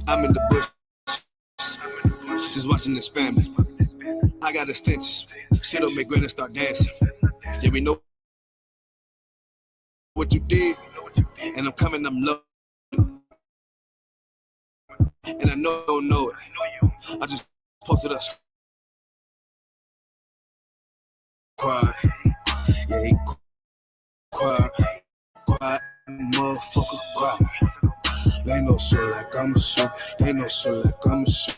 I'm in the bush, just watching this family. I got extensions. Sit up, make granny start dancing. Yeah, we know what you did, and I'm coming, I'm low. And I know it. I just posted up. Quiet, yeah, he quiet, motherfucker, quiet. They know so like I'm a shoot. They know so like I'm a shoot.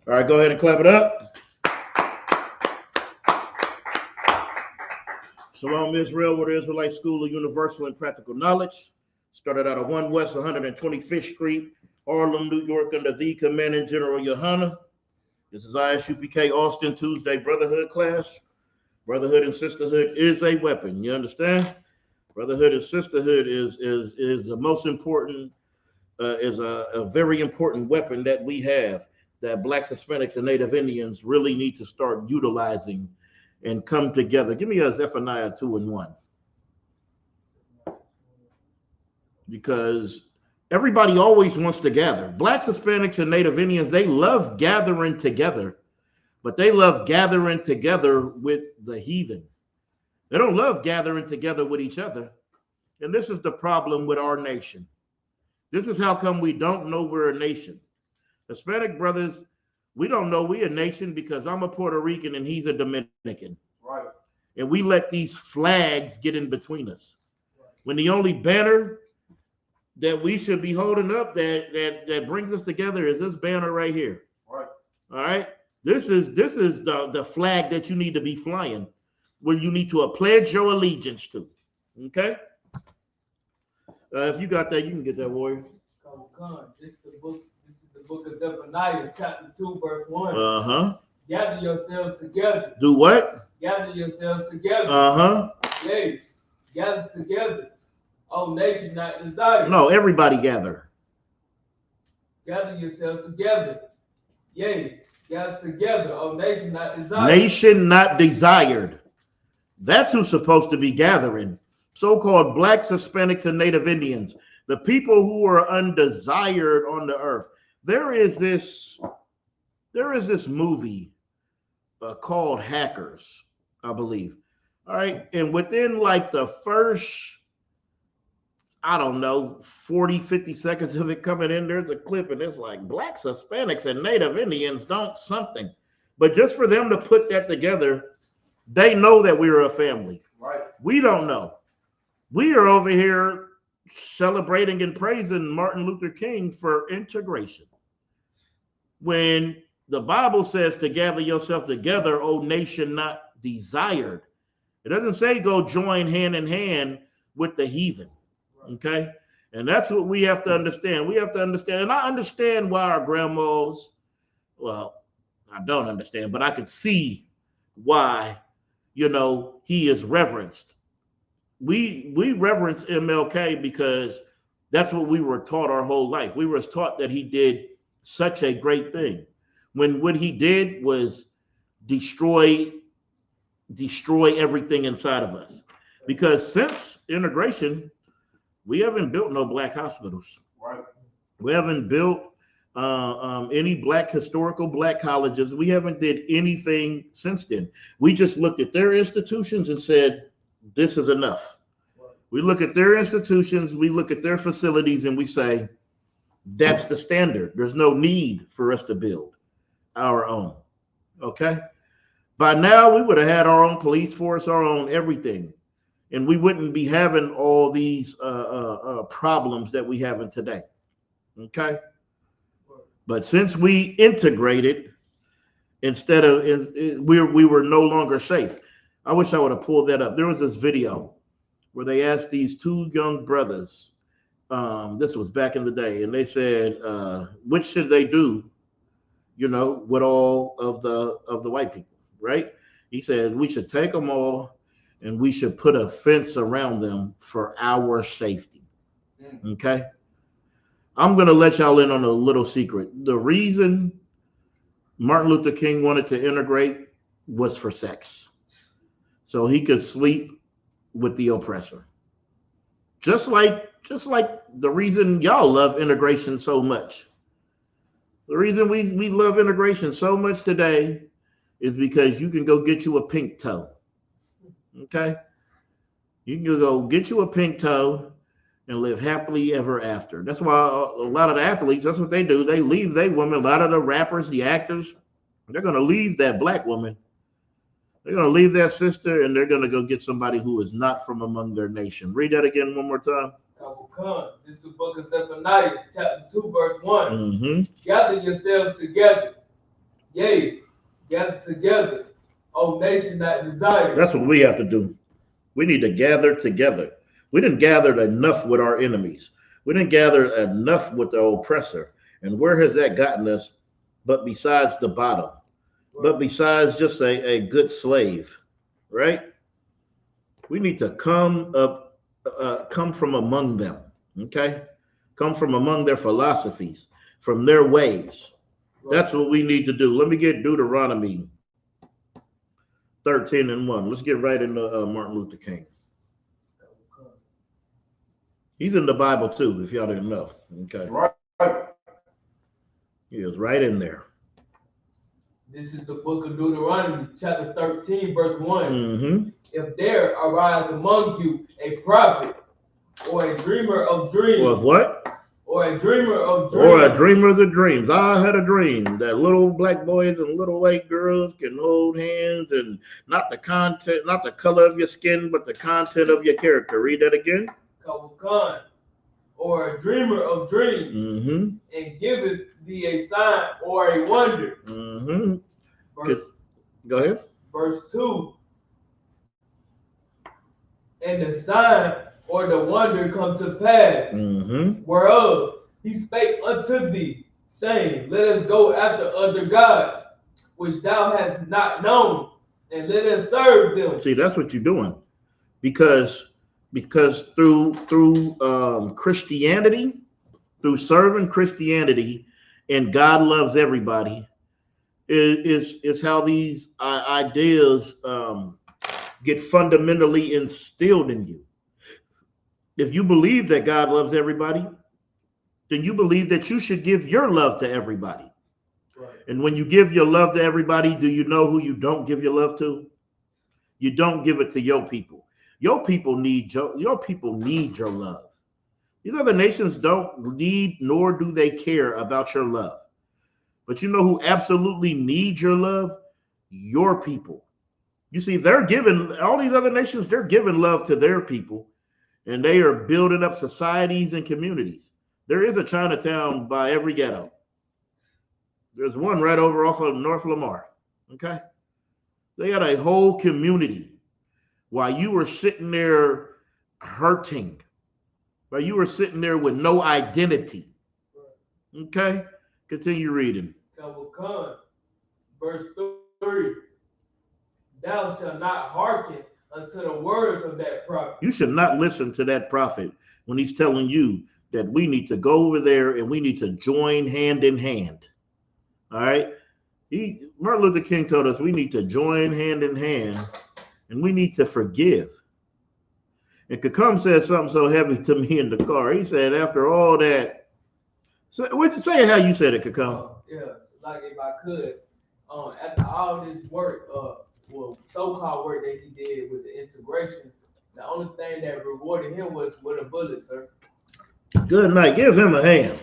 All right, go ahead and clap it up. Shalom Israel, with the Israelite School of Universal and Practical Knowledge. Started out at 1 West 125th Street, Harlem, New York, under the Commanding General Yohana. This is ISUPK Austin Tuesday Brotherhood class. Brotherhood and sisterhood is a weapon. You understand? Brotherhood and sisterhood is the most important, is a very important weapon that we have, that Blacks, Hispanics, and Native Indians really need to start utilizing and come together. Give me a Zephaniah 2:1. Because everybody always wants to gather. Blacks, Hispanics, and Native Indians, they love gathering together, but they love gathering together with the heathen. They don't love gathering together with each other. And this is the problem with our nation. This is how come we don't know we're a nation. Hispanic brothers, we don't know we're a nation because I'm a Puerto Rican and he's a Dominican. Right. And we let these flags get in between us. When the only banner that we should be holding up that brings us together is this banner right here. Right. All right. This is the flag that you need to be flying, where you need to pledge your allegiance to. Okay. If you got that, you can get that, warrior. This is the book of Zephaniah, chapter 2, verse 1. Uh-huh. Gather yourselves together. Do what? Gather yourselves together. Uh-huh. Yea, gather together, O nation not desired. No, everybody gather. Gather yourselves together. Yea, gather together, O nation not desired. Nation not desired. That's who's supposed to be gathering. So-called blacks, Hispanics, and Native Indians, the people who are undesired on the earth. There is this movie called Hackers, I believe. All right, and within like the first, I don't know, 40, 50 seconds of it coming in, there's a clip, and it's like blacks, Hispanics, and Native Indians don't something. But just for them to put that together, they know that we're a family. Right. We don't know. We are over here celebrating and praising Martin Luther King for integration. When the Bible says to gather yourself together, O nation not desired, it doesn't say go join hand in hand with the heathen. Okay? And that's what we have to understand. We have to understand, and I understand why our grandmas, well, I don't understand, but I could see why, he is reverenced. We reverence MLK because that's what we were taught our whole life. We were taught that he did such a great thing, when what he did was destroy everything inside of us. Because since integration, we haven't built no black hospitals. Right. We haven't built any historical black colleges. We haven't did anything since then. We just looked at their institutions and said, this is enough. We look at their institutions, we look at their facilities, and we say, that's the standard. There's no need for us to build our own. Okay? By now, we would have had our own police force, our own everything, and we wouldn't be having all these problems that we have in today. Okay? But since we integrated, instead of we were no longer safe. I wish I would have pulled that up. There was this video where they asked these two young brothers. This was back in the day, and they said, "What should they do?" With all of the white people, right? He said we should take them all, and we should put a fence around them for our safety. Okay. I'm going to let y'all in on a little secret. The reason Martin Luther King wanted to integrate was for sex. So he could sleep with the oppressor. Just like the reason y'all love integration so much. The reason we love integration so much today is because you can go get you a pink toe. Okay? You can go get you a pink toe and live happily ever after. That's why a lot of the athletes, that's what they do. They leave their woman. A lot of the rappers, the actors, they're going to leave that black woman. They're going to leave that sister, and they're going to go get somebody who is not from among their nation. Read that again one more time. This is the book of Zephaniah, chapter 2, verse 1. Mm-hmm. Gather yourselves together. Yea, gather together, O nation not desired. That's what we have to do. We need to gather together. We didn't gather enough with our enemies. We didn't gather enough with the oppressor. And where has that gotten us? But besides the bottom, but besides just a good slave, right? We need to come from among them, okay? Come from among their philosophies, from their ways. That's what we need to do. Let me get Deuteronomy 13:1. Let's get right into Martin Luther King. He's in the Bible too, if y'all didn't know. Okay. Right. He is right in there. This is the book of Deuteronomy, chapter 13, verse 1. Mm-hmm. If there arise among you a prophet or a dreamer of dreams. Well, what? Or a dreamer of dreams. Or a dreamer of the dreams. I had a dream that little black boys and little white girls can hold hands, and not the content, not the color of your skin, but the content of your character. Read that again. Or a dreamer of dreams, Mm-hmm. and giveth thee a sign or a wonder. Mm-hmm. Go ahead. Verse 2. And the sign or the wonder come to pass, Mm-hmm. whereof he spake unto thee, saying, let us go after other gods, which thou hast not known, and let us serve them. See, that's what you're doing. because through Christianity, through serving Christianity, and God loves everybody, is how these ideas get fundamentally instilled in you. If you believe that God loves everybody, then you believe that you should give your love to everybody. Right. And when you give your love to everybody, do you know who you don't give your love to? You don't give it to your people. Your people need your love. These other nations don't need nor do they care about your love. But you know who absolutely needs your love? Your people. You see, they're giving, all these other nations, they're giving love to their people, and they are building up societies and communities. There is a Chinatown by every ghetto. There's one right over off of North Lamar. Okay? They got a whole community while you were sitting there hurting, while you were sitting there with no identity. Okay? Continue reading. Verse 3. Thou shalt not hearken unto the words of that prophet. You should not listen to that prophet when he's telling you that we need to go over there and we need to join hand in hand. All right? Martin Luther King told us we need to join hand in hand and we need to forgive. And Kakam said something so heavy to me in the car. He said, after all that, say how you said it, Kakam. Yeah, like if I could, after all this work, so-called work that he did with the integration, the only thing that rewarded him was with a bullet, sir. Good night. Give him a hand.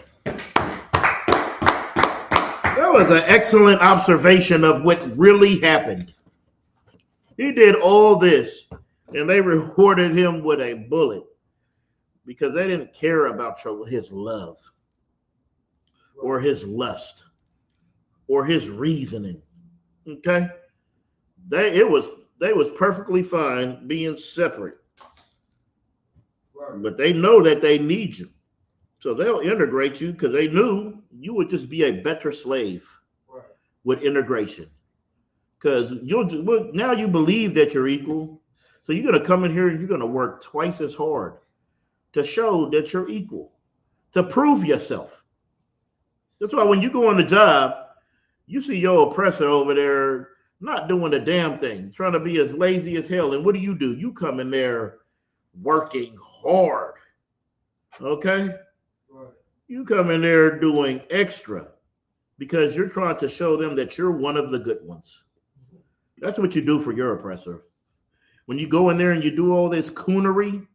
That was an excellent observation of what really happened. He did all this, and they rewarded him with a bullet because they didn't care about his love or his lust or his reasoning. Okay? They was perfectly fine being separate. Right. But they know that they need you. So they'll integrate you because they knew you would just be a better slave with integration. Because now you believe that you're equal. So you're going to come in here and you're going to work twice as hard to show that you're equal, to prove yourself. That's why when you go on the job, you see your oppressor over there not doing a damn thing, trying to be as lazy as hell. And what do? You come in there working hard. Okay? Right. You come in there doing extra because you're trying to show them that you're one of the good ones. That's what you do for your oppressor. When you go in there and you do all this coonery,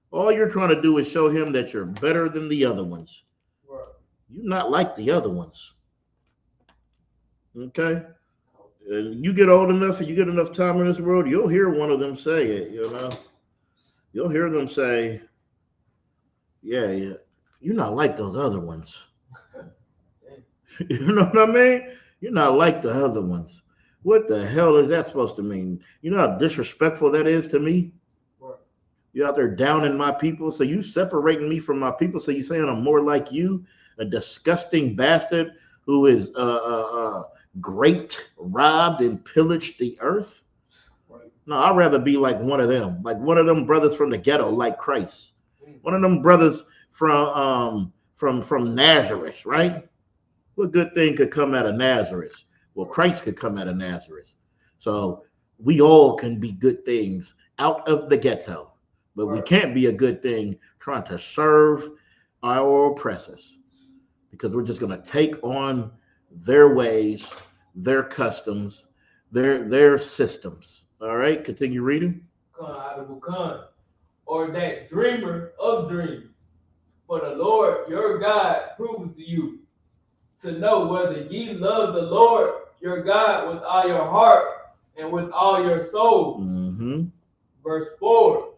all you're trying to do is show him that you're better than the other ones. Right. You're not like the other ones. Okay? And you get old enough and you get enough time in this world, you'll hear one of them say it, you know. You'll hear them say, yeah, you're not like those other ones. You know what I mean? You're not like the other ones. What the hell is that supposed to mean? You know how disrespectful that is to me? Right. You're out there downing my people, so you separating me from my people, so you saying I'm more like you, a disgusting bastard who is raped, robbed, and pillaged the earth? Right. No, I'd rather be like one of them brothers from the ghetto, like Christ. One of them brothers from Nazareth, right? What good thing could come out of Nazareth? Well, Christ could come out of Nazareth. So we all can be good things out of the ghetto, but we can't be a good thing trying to serve our oppressors because we're just going to take on their ways, their customs, their systems. All right, continue reading. Or that dreamer of dreams. For the Lord your God proveth to you to know whether ye love the Lord your God with all your heart and with all your soul. Mm-hmm. Verse 4.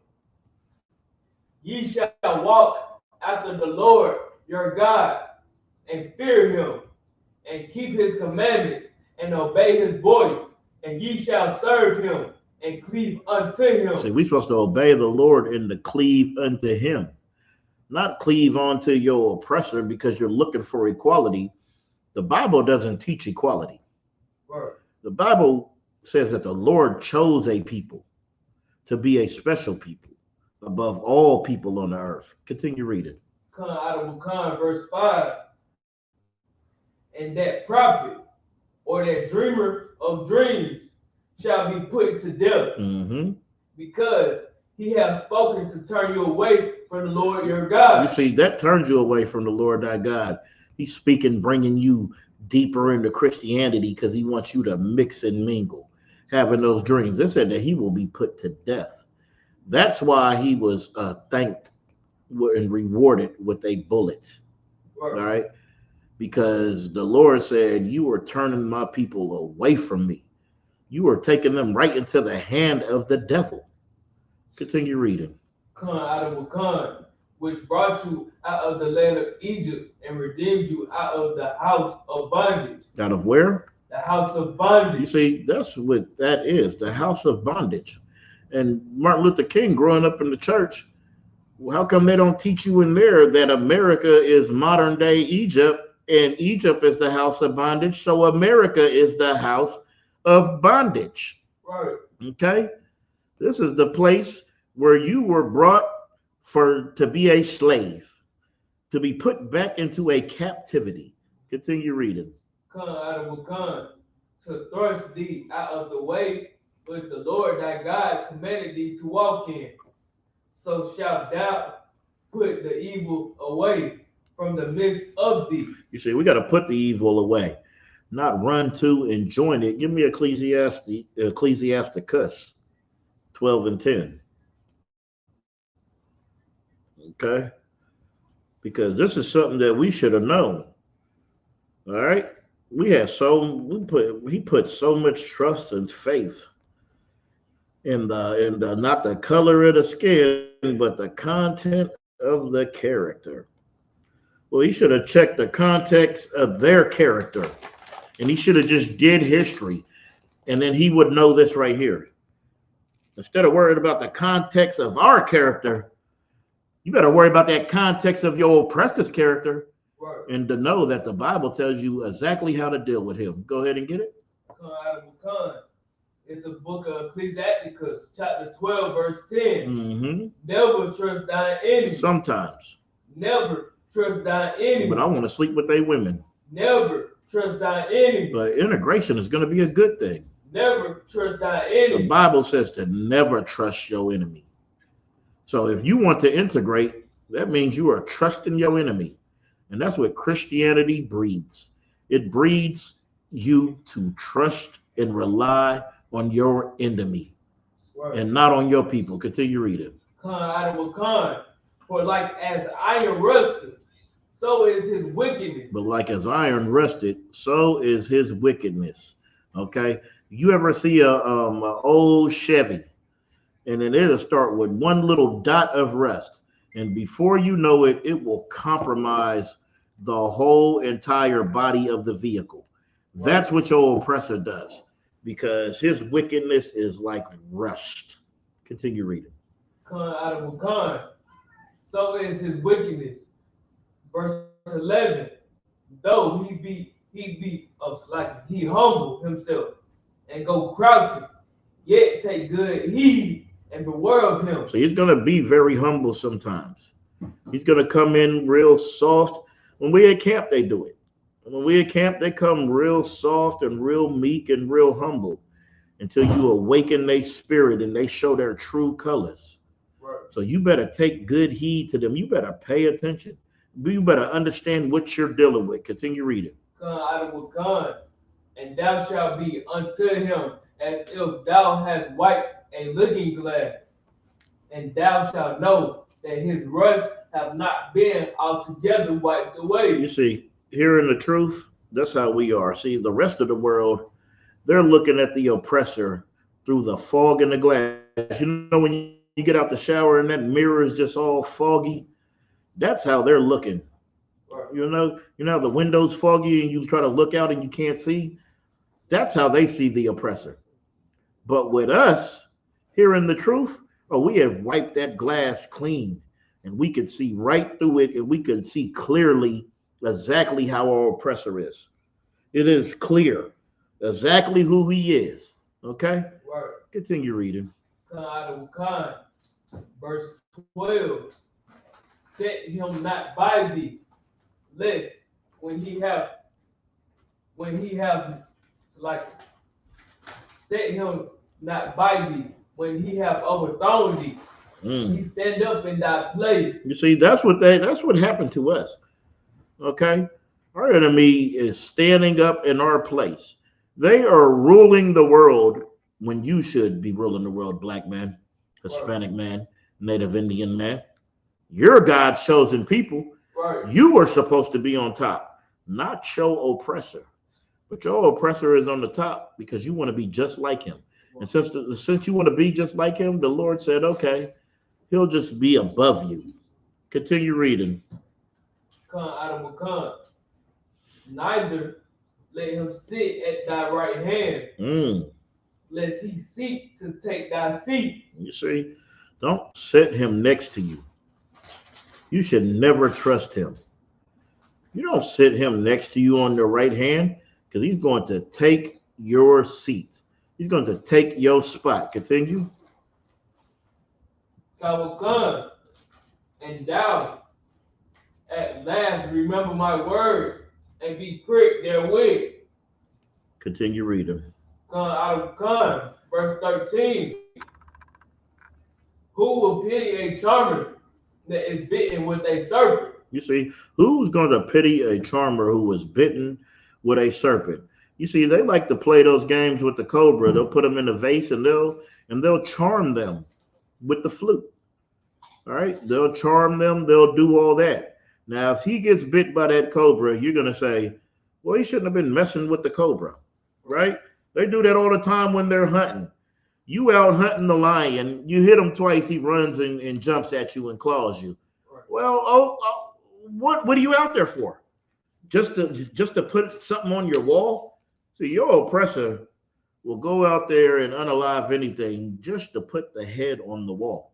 Ye shall walk after the Lord your God and fear him and keep his commandments and obey his voice, and ye shall serve him and cleave unto him. See, we're supposed to obey the Lord and to cleave unto him, not cleave onto your oppressor because you're looking for equality. The Bible doesn't teach equality. Right. The Bible says that the Lord chose a people. to be a special people above all people on the earth. Continue reading. Verse 5. And that prophet or that dreamer of dreams shall be put to death, because he has spoken to turn you away from the Lord your God. You see, that turns you away from the Lord thy God. He's speaking, bringing you deeper into Christianity because he wants you to mix and mingle, having those dreams. It said that he will be put to death. That's why he was thanked and rewarded with a bullet. All right? Because the Lord said, you are turning my people away from me. You are taking them right into the hand of the devil. Continue reading. Which brought you out of the land of Egypt and redeemed you out of the house of bondage. Out of where? The house of bondage. You see, that's what that is, the house of bondage. And Martin Luther King, growing up in the church, how come they don't teach you in there that America is modern day Egypt and Egypt is the house of bondage? So America is the house of bondage. Right. Okay? This is the place where you were brought to be a slave, to be put back into a captivity. Continue reading. To thrust thee out of the way which the Lord thy God commanded thee to walk in. So shalt thou put the evil away from the midst of thee. You see, we got to put the evil away, not run to and join it. Give me Ecclesiasticus 12 and 10. Okay? Because this is something that we should have known. All right? He put so much trust and faith in the not the color of the skin, but the content of the character. Well, he should have checked the context of their character, and he should have just did history, and then he would know this right here. Instead of worrying about the context of our character, you better worry about that context of your oppressor's character, right, and to know that the Bible tells you exactly how to deal with him. Go ahead and get it. It's a book of Ecclesiasticus, chapter 12, verse 10. Never trust thine enemy. Sometimes. Never trust thine enemy. But I want to sleep with their women. Never trust thine enemy. But integration is going to be a good thing. Never trust thine enemy. The Bible says to never trust your enemy. So if you want to integrate, that means you are trusting your enemy. And that's what Christianity breeds. It breeds you to trust and rely on your enemy, right, and not on your people. Continue reading. For like as iron rusted, so is his wickedness. But like as iron rusted, so is his wickedness. Okay? You ever see a old Chevy, and then it'll start with one little dot of rust, and before you know it, it will compromise the whole entire body of the vehicle. Right. That's what your oppressor does, because his wickedness is like rust. Continue reading. So is his wickedness. Verse 11. Though he humble himself and go crouching, yet take good heed and beware of him. So he's going to be very humble sometimes. He's going to come in real soft. When we at camp, they do it. When we at camp, they come real soft and real meek and real humble until you awaken their spirit and they show their true colors. Right. So you better take good heed to them. You better pay attention. You better understand what you're dealing with. Continue reading. And thou shalt be unto him as if thou hast wiped a looking glass, and thou shalt know that his rust have not been altogether wiped away. You see, hearing the truth, that's how we are. See, the rest of the world, they're looking at the oppressor through the fog in the glass. You know, when you get out the shower and that mirror is just all foggy, that's how they're looking. Right. You know the window's foggy and you try to look out and you can't see. That's how they see the oppressor. But with us, hearing the truth, we have wiped that glass clean, and we can see right through it, and we can see clearly exactly how our oppressor is. It is clear exactly who he is. Okay? Right. Continue reading. Khan, verse 12. Set him not by thee, lest when he have like set him not by thee when he have overthrown thee. He stand up in thy place. You see, that's what happened to us. Okay? Our enemy is standing up in our place. They are ruling the world when you should be ruling the world, black man, Hispanic man, Native Indian man. You're God's chosen people. Right. You are supposed to be on top, not your oppressor. But your oppressor is on the top because you want to be just like him. And since you want to be just like him, the Lord said, okay, he'll just be above you. Continue reading. Khan, neither let him sit at thy right hand, lest he seek to take thy seat. You see, don't set him next to you. You should never trust him. You don't sit him next to you on the right hand because he's going to take your seat. He's going to take your spot. Continue. Khan, and thou at last remember my word and be pricked therewith. Continue reading. Khan, verse 13. Who will pity a charmer that is bitten with a serpent? You see, who's going to pity a charmer who was bitten with a serpent? You see, they like to play those games with the cobra. They'll put them in a vase and they'll charm them with the flute. All right, they'll charm them. They'll do all that. Now, if he gets bit by that cobra, you're going to say, well, he shouldn't have been messing with the cobra, right? They do that all the time when they're hunting. You out hunting the lion, you hit him twice, he runs and jumps at you and claws you. Right. Well, what are you out there for? Just to put something on your wall? See, your oppressor will go out there and unalive anything just to put the head on the wall.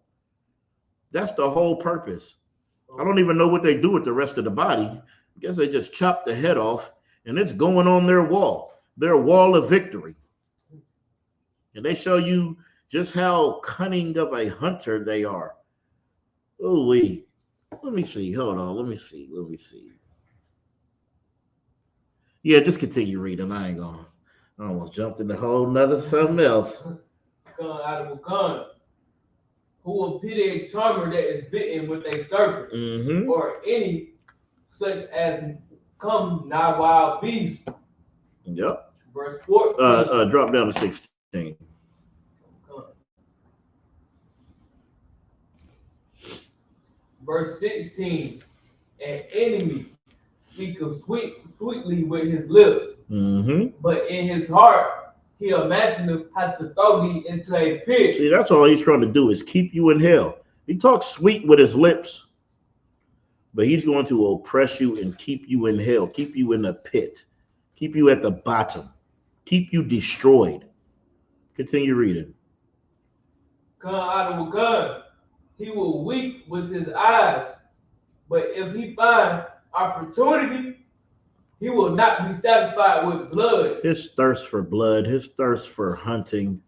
That's the whole purpose. I don't even know what they do with the rest of the body. I guess they just chop the head off and it's going on their wall of victory. And they show you just how cunning of a hunter they are. Oh, wait. Let me see. Hold on. Let me see. Yeah, just continue reading. I almost jumped in the whole nother something else. Khan, who will pity a charmer that is bitten with a serpent, or any such as come nigh wild beast. Yep. Verse 14. Drop down to 16. Verse 16. An enemy speaketh sweetly with his lips, but in his heart he imagineth how to throw thee into a pit. See, that's all he's trying to do is keep you in hell. He talks sweet with his lips, but he's going to oppress you and keep you in hell, keep you in a pit, keep you at the bottom, keep you destroyed. Continue reading. Khan, he will weep with his eyes, but if he find opportunity, he will not be satisfied with blood. His thirst for blood, his thirst for hunting,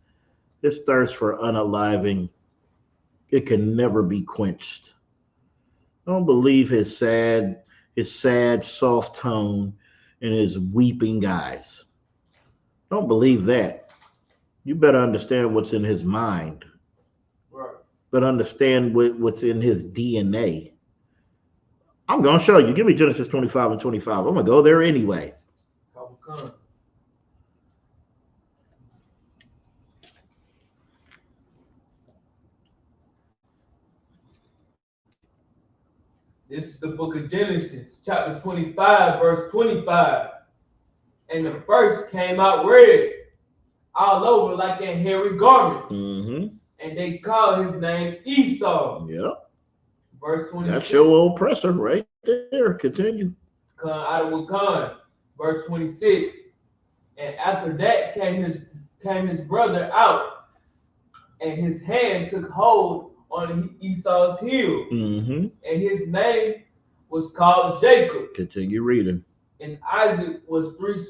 his thirst for unaliving, it can never be quenched. Don't believe his sad, soft tone and his weeping eyes. Don't believe that. You better understand what's in his mind. Right. But understand what's in his DNA. I'm going to show you. Give me Genesis 25 and 25. I'm going to go there anyway. This is the book of Genesis, chapter 25, verse 25. And the first came out red, all over like a hairy garment. And they called his name Esau. Yep. Verse 26. That's your oppressor right there. Continue. Khan. Verse 26. And after that came his brother out, and his hand took hold on Esau's heel. And his name was called Jacob. Continue reading. And Isaac was 80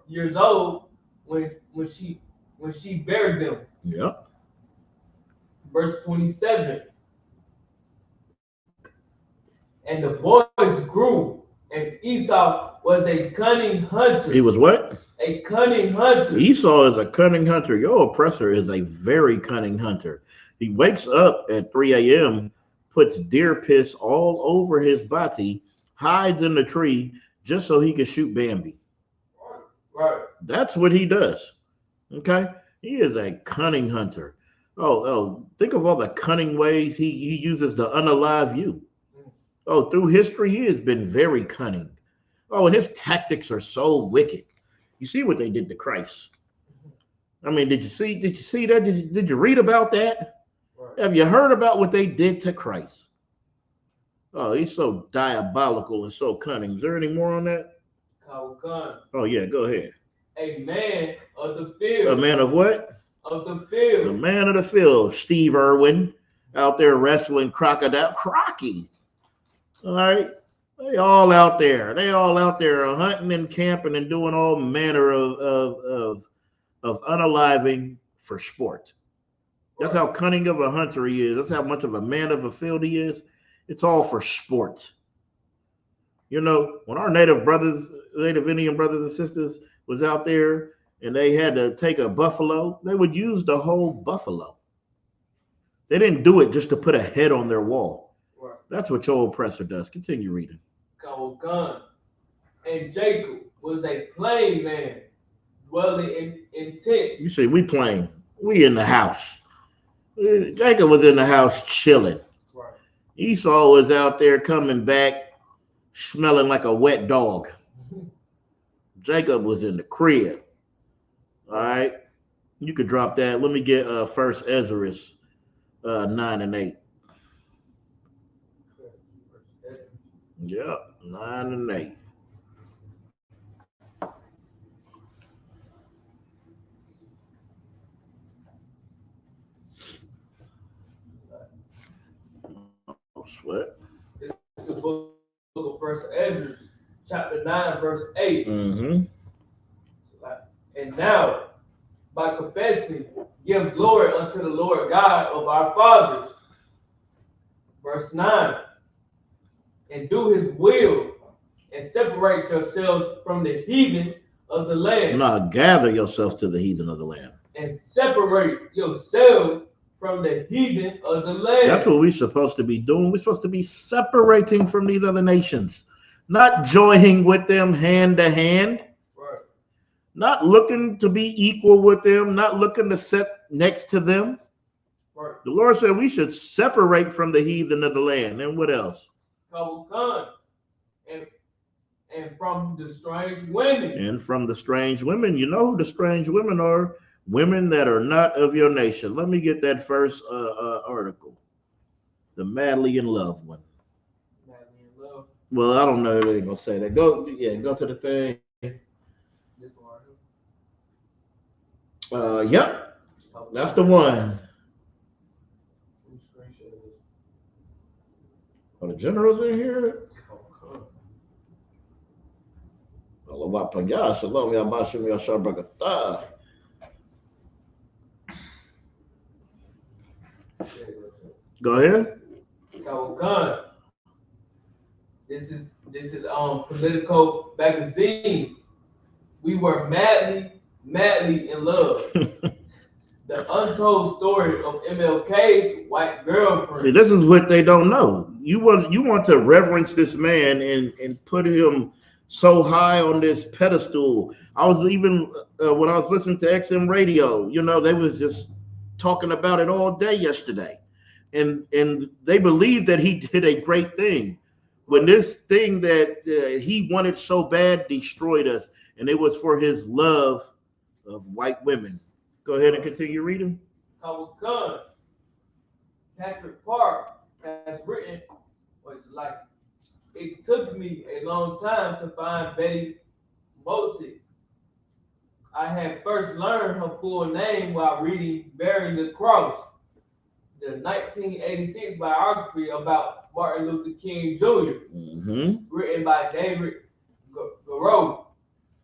years old when she bare them. Yep. verse 27. And the boys grew, and Esau was a cunning hunter. He was what? A cunning hunter. Esau is a cunning hunter. Your oppressor is a very cunning hunter. He wakes up at 3 a.m., puts deer piss all over his body, hides in the tree just so he can shoot Bambi. Right. That's what he does. Okay? He is a cunning hunter. Oh, think of all the cunning ways he uses to unalive you. Oh, through history, he has been very cunning. Oh, and his tactics are so wicked. You see what they did to Christ. I mean, did you see that? Did you read about that? Right. Have you heard about what they did to Christ? Oh, he's so diabolical and so cunning. Is there any more on that? Khan. Oh, yeah, go ahead. A man of the field. A man of what? Of the field. The man of the field. Steve Irwin out there wrestling crocodile. Crocky. All right. They all out there. They all out there hunting and camping and doing all manner of unaliving for sport. That's how cunning of a hunter he is. That's how much of a man of a field he is. It's all for sport. You know, when our Native Indian brothers and sisters was out there and they had to take a buffalo, they would use the whole buffalo. They didn't do it just to put a head on their wall. Right. That's what your oppressor does. Continue reading. Khan. And Jacob was a plain man, dwelling in tents. You see, we plain. We in the house. Jacob was in the house chilling. Right. Esau was out there coming back smelling like a wet dog. Jacob was in the crib. All right. You could drop that. Let me get First Ezra 9 and 8. Yep, 9 and 8. Oh, sweat. This is the book of First Ezra, chapter 9, verse 8. Mm-hmm. And now, by confessing, give glory unto the Lord God of our fathers. Verse 9. And do his will, and separate yourselves from the heathen of the land. Now gather yourselves to the heathen of the land. And separate yourselves from the heathen of the land. That's what we're supposed to be doing. We're supposed to be separating from these other nations, not joining with them hand to hand, Right. not looking to be equal with them, not looking to sit next to them. Right. The Lord said we should separate from the heathen of the land. And what else? And from the strange women. And from the strange women. You know who the strange women are? Women that are not of your nation. Let me get that first article. The madly in love one. Madly in love. Well, I don't know if they're gonna say that. Go to the thing. This one right here. Yep. That's the one. Are the generals in here? Go ahead. This is political magazine. We were madly in love. The untold story of MLK's white girlfriend. See, this is what they don't know. You want to reverence this man and put him so high on this pedestal. I was even when I was listening to XM radio, you know, they was just talking about it all day yesterday, and they believe that he did a great thing when this thing that he wanted so bad destroyed us, and it was for his love of white women. Go ahead and continue reading. Patrick Park has written, it took me a long time to find Betty Mosey. I had first learned her full name while reading Bearing the Cross, the 1986 biography about Martin Luther King Jr., written by David Garreau.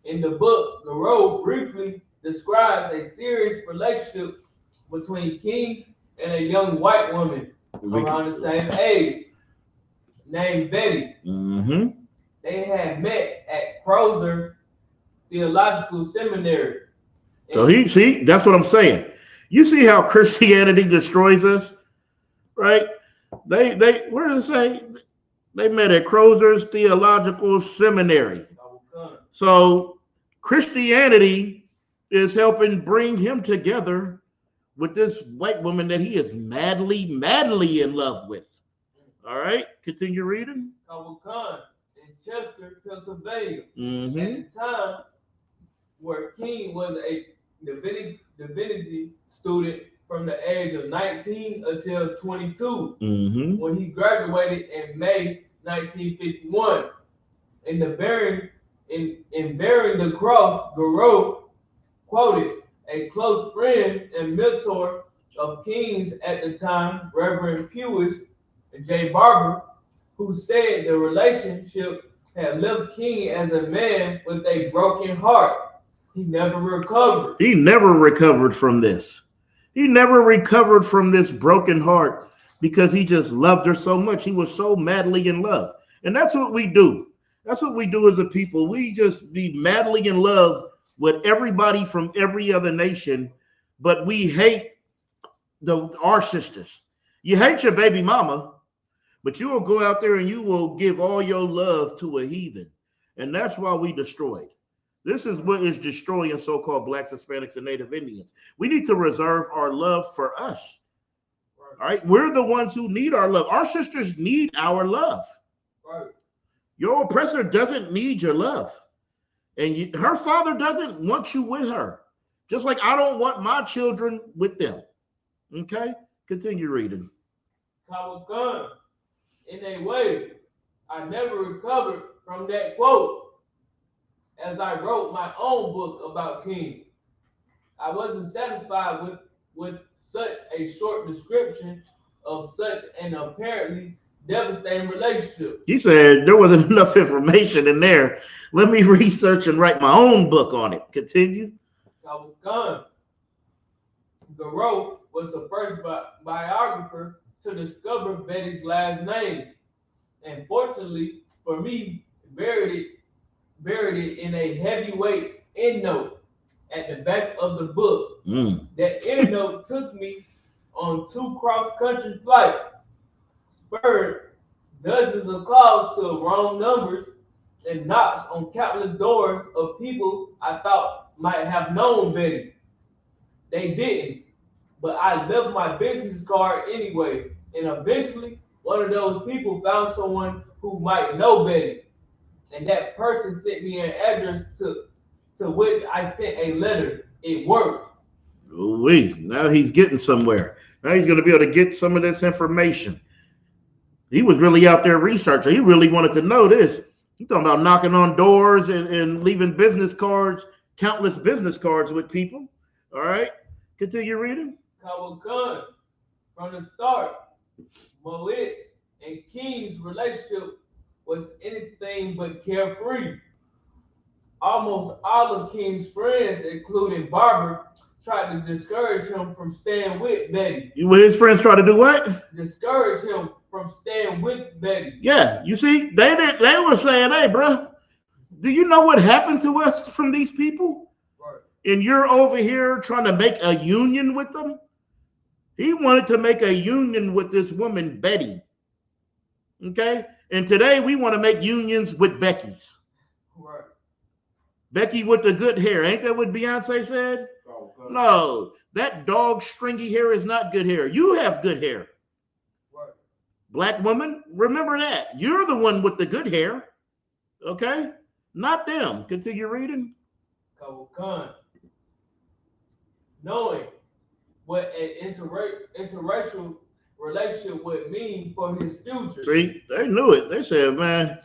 In the book, Garreau briefly describes a serious relationship between King and a young white woman around the same age named Betty. Mm-hmm. They had met at Crozer's Theological Seminary. So that's what I'm saying. You see how Christianity destroys us, right? Where does it say? They met at Crozer's Theological Seminary. So Christianity is helping bring him together with this white woman that he is madly, madly in love with. All right, continue reading. Khan in Chester, Pennsylvania. Mm-hmm. At the time where King was a divinity student from the age of 19 until 22, mm-hmm. when he graduated in May 1951. In bearing the cross, Garreau quoted a close friend and mentor of King's at the time, Reverend Pewis J. Barber, who said the relationship had left King as a man with a broken heart. He never recovered. He never recovered from this. He never recovered from this broken heart because he just loved her so much. He was so madly in love. And that's what we do. That's what we do as a people. We just be madly in love with everybody from every other nation, but we hate our sisters. You hate your baby mama, but you will go out there and you will give all your love to a heathen. And that's why we destroyed. This is what is destroying so-called blacks, Hispanics, and Native Indians. We need to reserve our love for us. All right. We're the ones who need our love. Our sisters need our love. Right. Your oppressor doesn't need your love. And her father doesn't want you with her. Just like I don't want my children with them. Okay? Continue reading. Khan, in a way, I never recovered from that quote. As I wrote my own book about King, I wasn't satisfied with such a short description of such an apparently devastating relationship. He said there wasn't enough information in there. Let me research and write my own book on it. Continue. Garreau was the first biographer to discover Betty's last name, and fortunately for me, buried it in a heavyweight endnote at the back of the book. That endnote took me on 2 cross-country flights, spurred dozens of calls to wrong numbers, and knocks on countless doors of people I thought might have known Betty. They didn't, but I left my business card anyway, and eventually one of those people found someone who might know Betty. And that person sent me an address to which I sent a letter. It worked. Now he's getting somewhere. Now he's going to be able to get some of this information. He was really out there researching. He really wanted to know this. He's talking about knocking on doors and leaving business cards, countless business cards with people. All right. Continue reading. Khan, from the start, Moet and King's relationship was anything but carefree. Almost all of King's friends, including Barber, tried to discourage him from staying with Betty. His friends tried to do what? Discourage him from staying with Betty. Yeah, you see, they were saying, hey, bro, do you know what happened to us from these people? Right. And you're over here trying to make a union with them? He wanted to make a union with this woman, Betty. Okay? And today we want to make unions with Becky's. Right. Becky with the good hair. Ain't that what Beyonce said? No, that dog stringy hair is not good hair. You have good hair. Right. Black woman, remember that. You're the one with the good hair. Okay? Not them. Continue reading. Khan, knowing what an interracial relationship would mean for his future. See, they knew it. They said, man,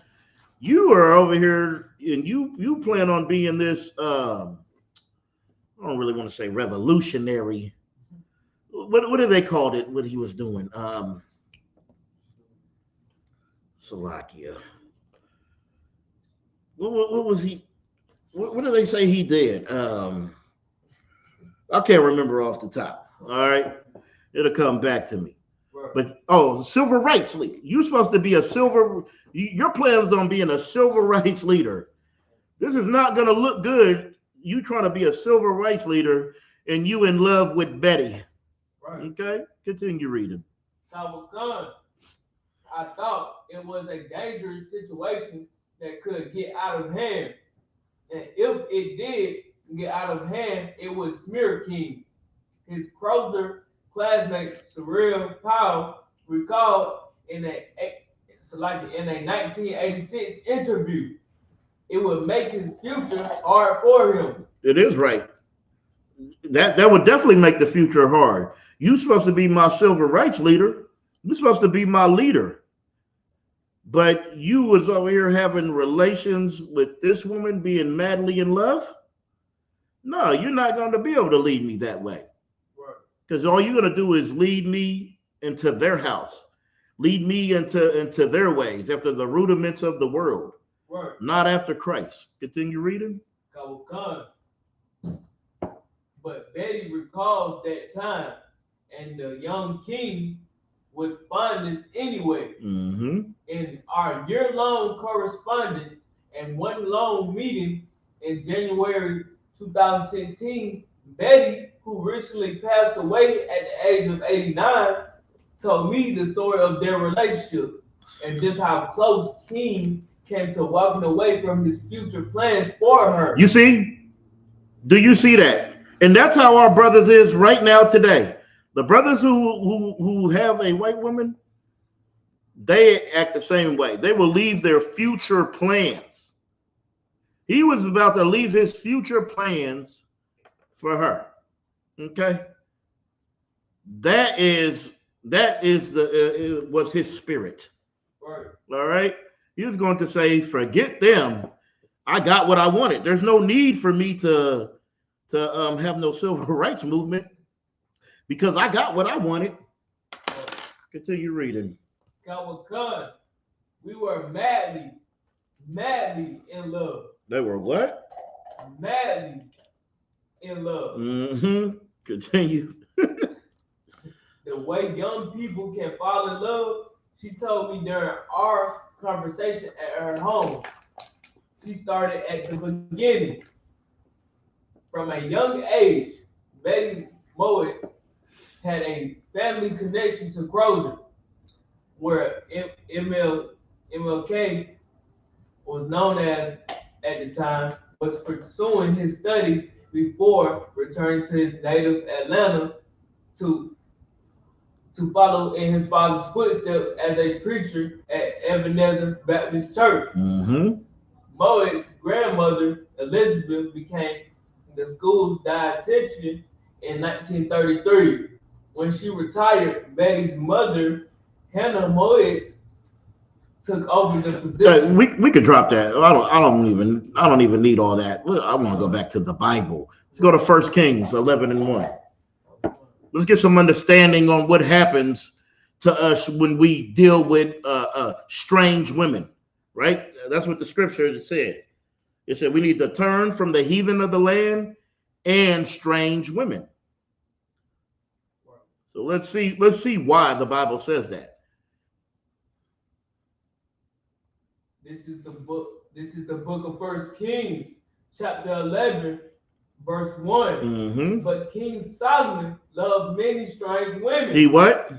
you are over here and you plan on being this, I don't really want to say revolutionary. What did they call it, what he was doing? Slovakia. What was he? What did they say he did? I can't remember off the top. All right. It'll come back to me. Right. But civil rights leader. You're supposed to be your plans on being a civil rights leader. This is not going to look good. You trying to be a civil rights leader and you in love with Betty. Right. Okay, continue reading. I thought it was a dangerous situation that could get out of hand. And if it did get out of hand, it was Smear King. His closer classmate, Cyril Powell, recalled in a 1986 interview, it would make his future hard for him. It is right. That would definitely make the future hard. You're supposed to be my civil rights leader. You're supposed to be my leader. But you was over here having relations with this woman, being madly in love. No, you're not going to be able to lead me that way. Because all you're going to do is lead me into their house. Lead me into their ways, after the rudiments of the world. Right. Not after Christ. Continue reading. But Betty recalls that time, and the young king would find this anyway. Mm-hmm. In our year-long correspondence and one long meeting in January 2016, Betty, who recently passed away at the age of 89, told me the story of their relationship and just how close King came to walking away from his future plans for her. You see? Do you see that? And that's how our brothers is right now today. The brothers who have a white woman, they act the same way. They will leave their future plans. He was about to leave his future plans for her. Okay? That was his spirit. Right. All right? He was going to say, forget them. I got what I wanted. There's no need for me to have no civil rights movement because I got what I wanted. Continue reading. Kawakan, we were madly in love. They were what? Madly in love. Mm-hmm. Continue. The way young people can fall in love, she told me during our conversation at her home. She started at the beginning. From a young age, Betty Mowat had a family connection to Crozer, where MLK was known as at the time, was pursuing his studies before returning to his native Atlanta to follow in his father's footsteps as a preacher at Ebenezer Baptist Church. Mm-hmm. Mowat's grandmother, Elizabeth, became the school's dietitian in 1933. When she retired, Betty's mother, Hannah Mowat, took over the position. We could drop that. I don't even need all that. I want to go back to the Bible. Let's go to 1 Kings 11:1. Let's get some understanding on what happens to us when we deal with strange women, right? That's what the scripture said. It said we need to turn from the heathen of the land and strange women. So let's see why the Bible says that. This is the book of 1 Kings, chapter 11, verse 1. Mm-hmm. But King Solomon loved many strange women. He what?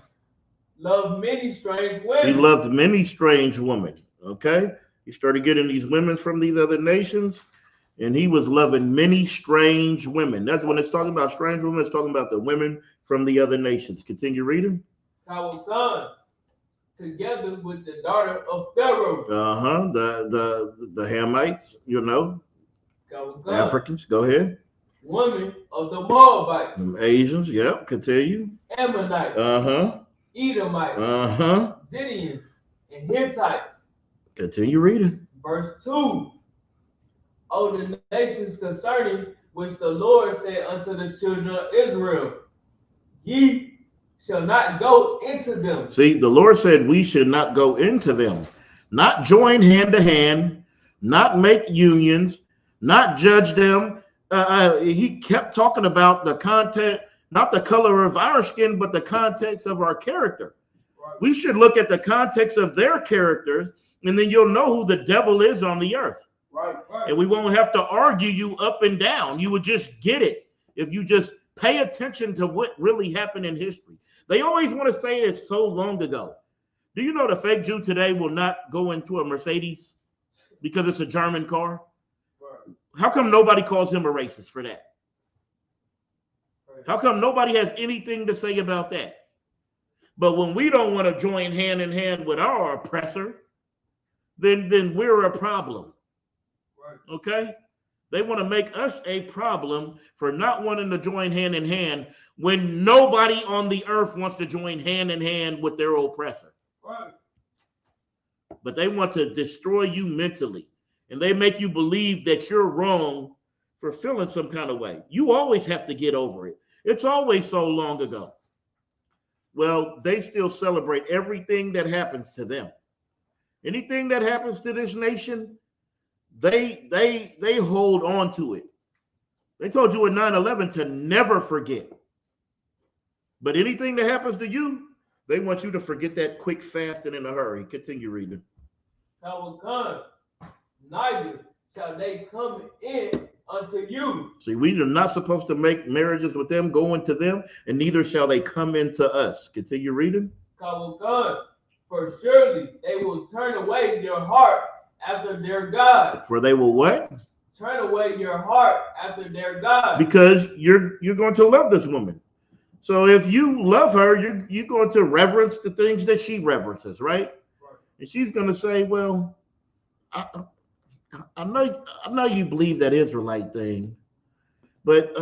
Loved many strange women. He loved many strange women. Okay? He started getting these women from these other nations, and he was loving many strange women. That's when it's talking about strange women, it's talking about the women from the other nations. Continue reading. Kawakan, together with the daughter of Pharaoh. Uh-huh. The Hamites, Kawakan, Africans. Go ahead. women of the Moabites. Them Asians, yep. Continue. Ammonites. Uh-huh. Edomites. Uh-huh. Zidonians and Hittites. Continue reading. Verse 2. O the nations concerning which the Lord said unto the children of Israel, ye shall not go into them. See, the Lord said we should not go into them, not join hand to hand, not make unions, not judge them. He kept talking about the content not the color of our skin, but the context of our character. We should look at the context of their characters, and then you'll know who the devil is on the earth. Right. And we won't have to argue you up and down. You would just get it if you just pay attention to what really happened in history. They always want to say it's so long ago. Do you know the fake Jew today will not go into a Mercedes because it's a German car? Right. How come nobody calls him a racist for that? Right. How come nobody has anything to say about that? But when we don't want to join hand in hand with our oppressor, then we're a problem. Right. Okay? They want to make us a problem for not wanting to join hand in hand when nobody on the earth wants to join hand in hand with their oppressor. Right. But they want to destroy you mentally. And they make you believe that you're wrong for feeling some kind of way. You always have to get over it. It's always so long ago. Well, they still celebrate everything that happens to them. Anything that happens to this nation, they hold on to it. They told you at 9/11 to never forget. But anything that happens to you, they want you to forget that quick, fast, and in a hurry. Continue reading. Neither shall they come in unto you. See, we are not supposed to make marriages with them, go into them, and neither shall they come into us. Continue reading. For surely they will turn away your heart after their God. For they will what? Turn away your heart after their God. Because you're going to love this woman. So if you love her, you're going to reverence the things that she reverences, right? And she's going to say, well, I know you believe that Israelite thing, but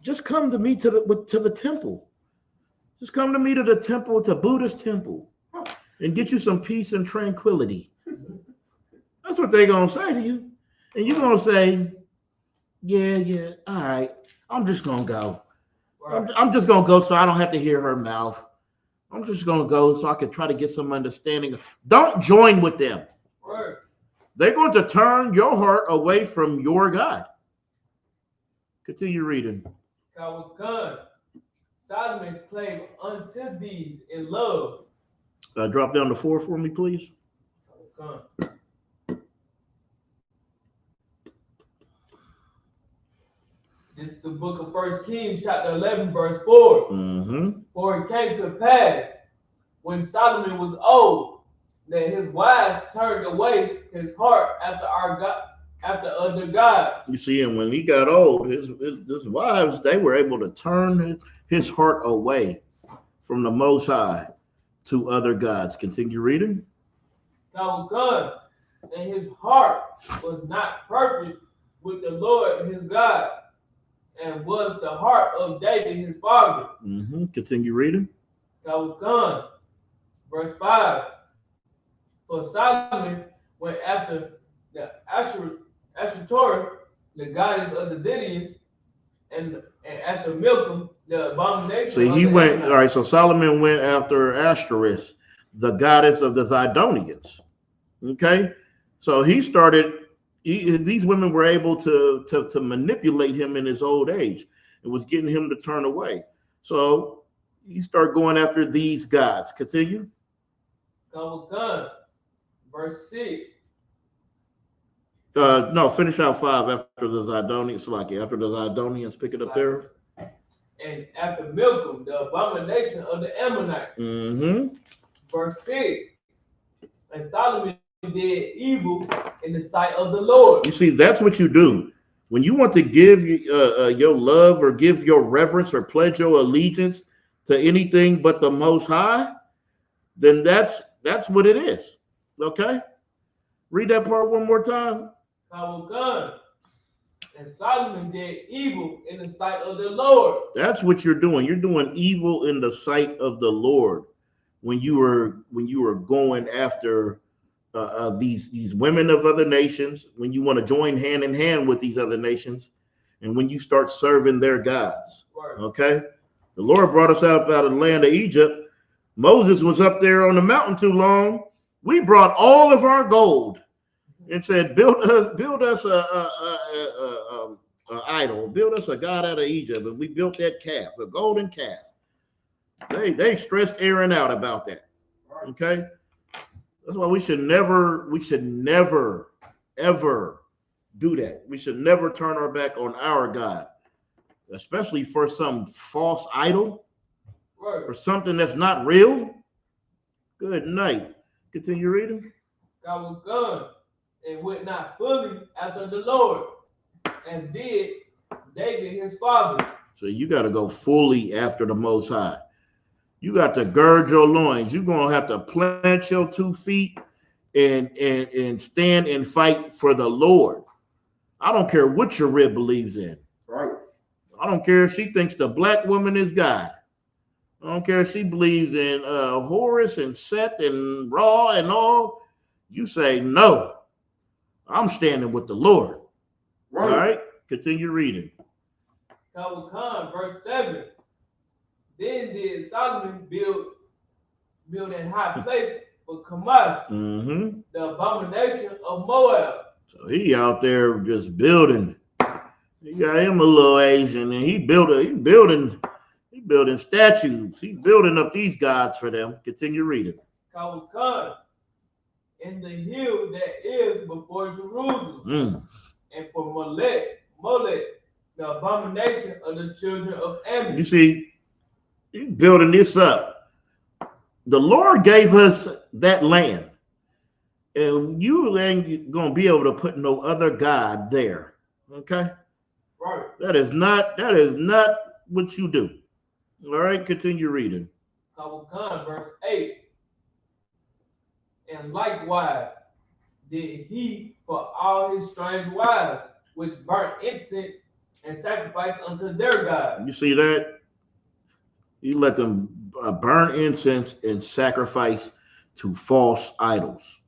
just come to me to the temple. Just come to me to the temple, to Buddhist temple, and get you some peace and tranquility. That's what they're going to say to you. And you're going to say, yeah, all right, I'm just going to go. I'm just going to go so I don't have to hear her mouth. I'm just going to go so I can try to get some understanding. Don't join with them. Right. They're going to turn your heart away from your God. Continue reading. Solomon clave unto these in love. Drop down to 4 for me, please. This is the book of 1 Kings, chapter 11, verse 4. Mm-hmm. For it came to pass, when Solomon was old, that his wives turned away his heart after our God, after other gods. You see, and when he got old, his wives, they were able to turn his heart away from the Most High to other gods. Continue reading. And his heart was not perfect with the Lord his God, and was the heart of David his father. Mm-hmm. Continue reading. Verse 5. For Solomon went after the Ashtoreth, the goddess of the Zidonians, and after Milcom, the abomination. See, he went, all right, so Solomon went after Ashtoreth, the goddess of the Zidonians. Okay? So he started, these women were able to manipulate him in his old age. It was getting him to turn away. So he started going after these gods. Continue. Verse 6. No, finish out 5 after the Zidonians. After the Zidonians, pick it up there. And after Milcom, the abomination of the Ammonites. Mm-hmm. Verse 6. And Solomon did evil in the sight of the Lord. You see, that's what you do. When you want to give your love or give your reverence or pledge your allegiance to anything but the Most High, then that's what it is. Okay? Read that part one more time. And Solomon did evil in the sight of the Lord. That's what you're doing. You're doing evil in the sight of the Lord when you were going after these women of other nations, when you want to join hand in hand with these other nations, and when you start serving their gods. Right. Okay? The Lord brought us out of the land of Egypt. Moses was up there on the mountain too long. We brought all of our gold and said, build us an idol, build us a god out of Egypt, and we built that calf, a golden calf. They stressed Aaron out about that. Okay, that's why we should never, ever do that. We should never turn our back on our God, especially for some false idol or something that's not real. Good night. Continue reading. God was gone and went not fully after the Lord, as did David his father. So you got to go fully after the Most High. You got to gird your loins. You're going to have to plant your 2 feet and stand and fight for the Lord. I don't care what your rib believes in. Right. I don't care if she thinks the black woman is God. I don't care if she believes in Horus and Seth and Ra and all. You say, no, I'm standing with the Lord. Right. All right, continue reading. Khan, verse 7. Then did Solomon build an high place for Chemosh, the abomination of Moab. So he out there just building. He got him a little Asian, and he building statues. He's building up these gods for them. Continue reading. Khan, in the hill that is before Jerusalem, and for Molech, the abomination of the children of Ammon. You see, he's building this up. The Lord gave us that land, and you ain't gonna be able to put no other god there. Okay? Right. That is not what you do. All right, continue reading. Khan, verse 8. And likewise did he for all his strange wives, which burnt incense and sacrificed unto their God. You see that? You let them burn incense and sacrifice to false idols.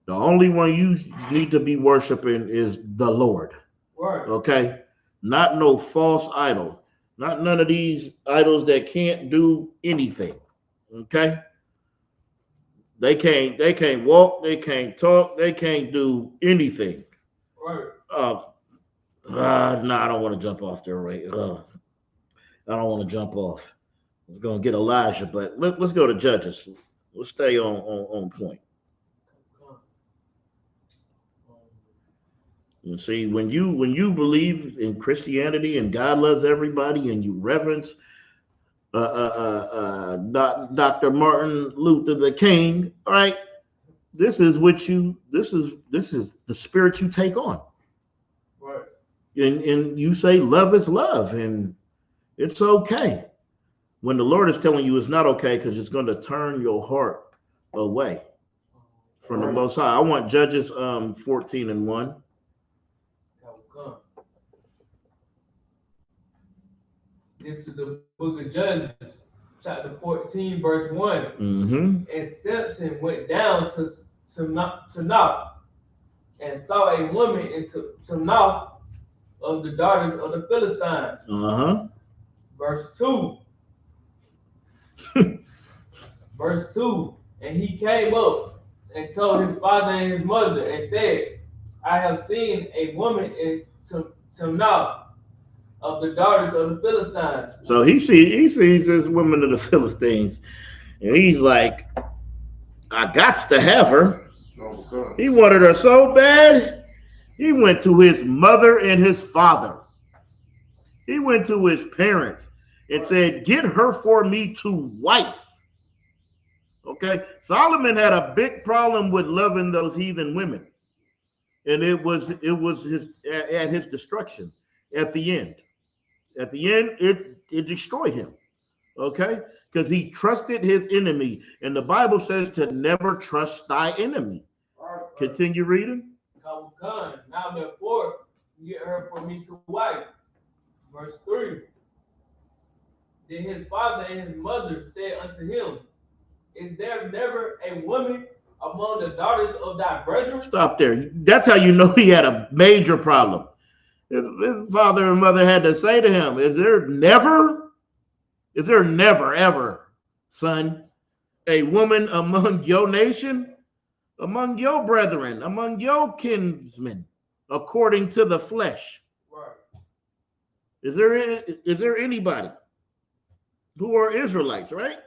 The only one you need to be worshiping is the Lord. Right. Okay? Not no false idol. Not none of these idols that can't do anything. Okay? They can't walk, they can't talk, they can't do anything. Right. I don't want to jump off there, right? I don't want to jump off. I was gonna get Elijah, but let's go to Judges. Let's stay on point. You see, when you believe in Christianity and God loves everybody, and you reverence Dr. Martin Luther King, all right, this is the spirit you take on. Right. And you say love is love, and it's okay. When the Lord is telling you it's not okay, because it's going to turn your heart away from the Most High. I want Judges 14:1. This is the book of Judges, chapter 14, verse 1. And Samson went down to Timnah and saw a woman in Timnah of the daughters of the Philistines. Verse 2. Verse 2. And he came up and told his father and his mother and said, I have seen a woman in Timnah of the daughters of the Philistines. So he sees this woman of the Philistines, and he's like, I got to have her. He wanted her so bad, he went to his mother and his father. He went to his parents and said, get her for me to wife. Okay, Solomon had a big problem with loving those heathen women, and it was at his destruction at the end. At the end, it destroyed him. Okay, because he trusted his enemy, and the Bible says to never trust thy enemy. Continue reading. Now therefore, get her for me to wife. Verse 3. Then his father and his mother said unto him, is there never a woman among the daughters of thy brethren? Stop there. That's how you know he had a major problem. His father and mother had to say to him, is there never ever, son, a woman among your nation, among your brethren, among your kinsmen, according to the flesh? Right. Is there anybody who are Israelites, right?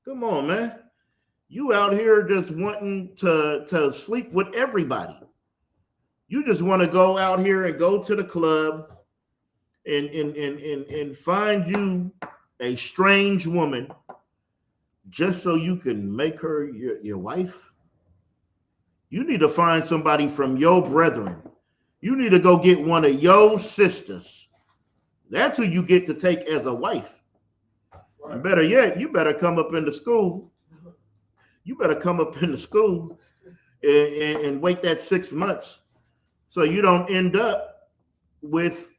Come on, man. You out here just wanting to sleep with everybody. You just want to go out here and go to the club and find you a strange woman just so you can make her your wife. You need to find somebody from your brethren. You need to go get one of your sisters. That's who you get to take as a wife. Right. And better yet, you better come up in the school. You better come up in the school and wait that 6 months so you don't end up with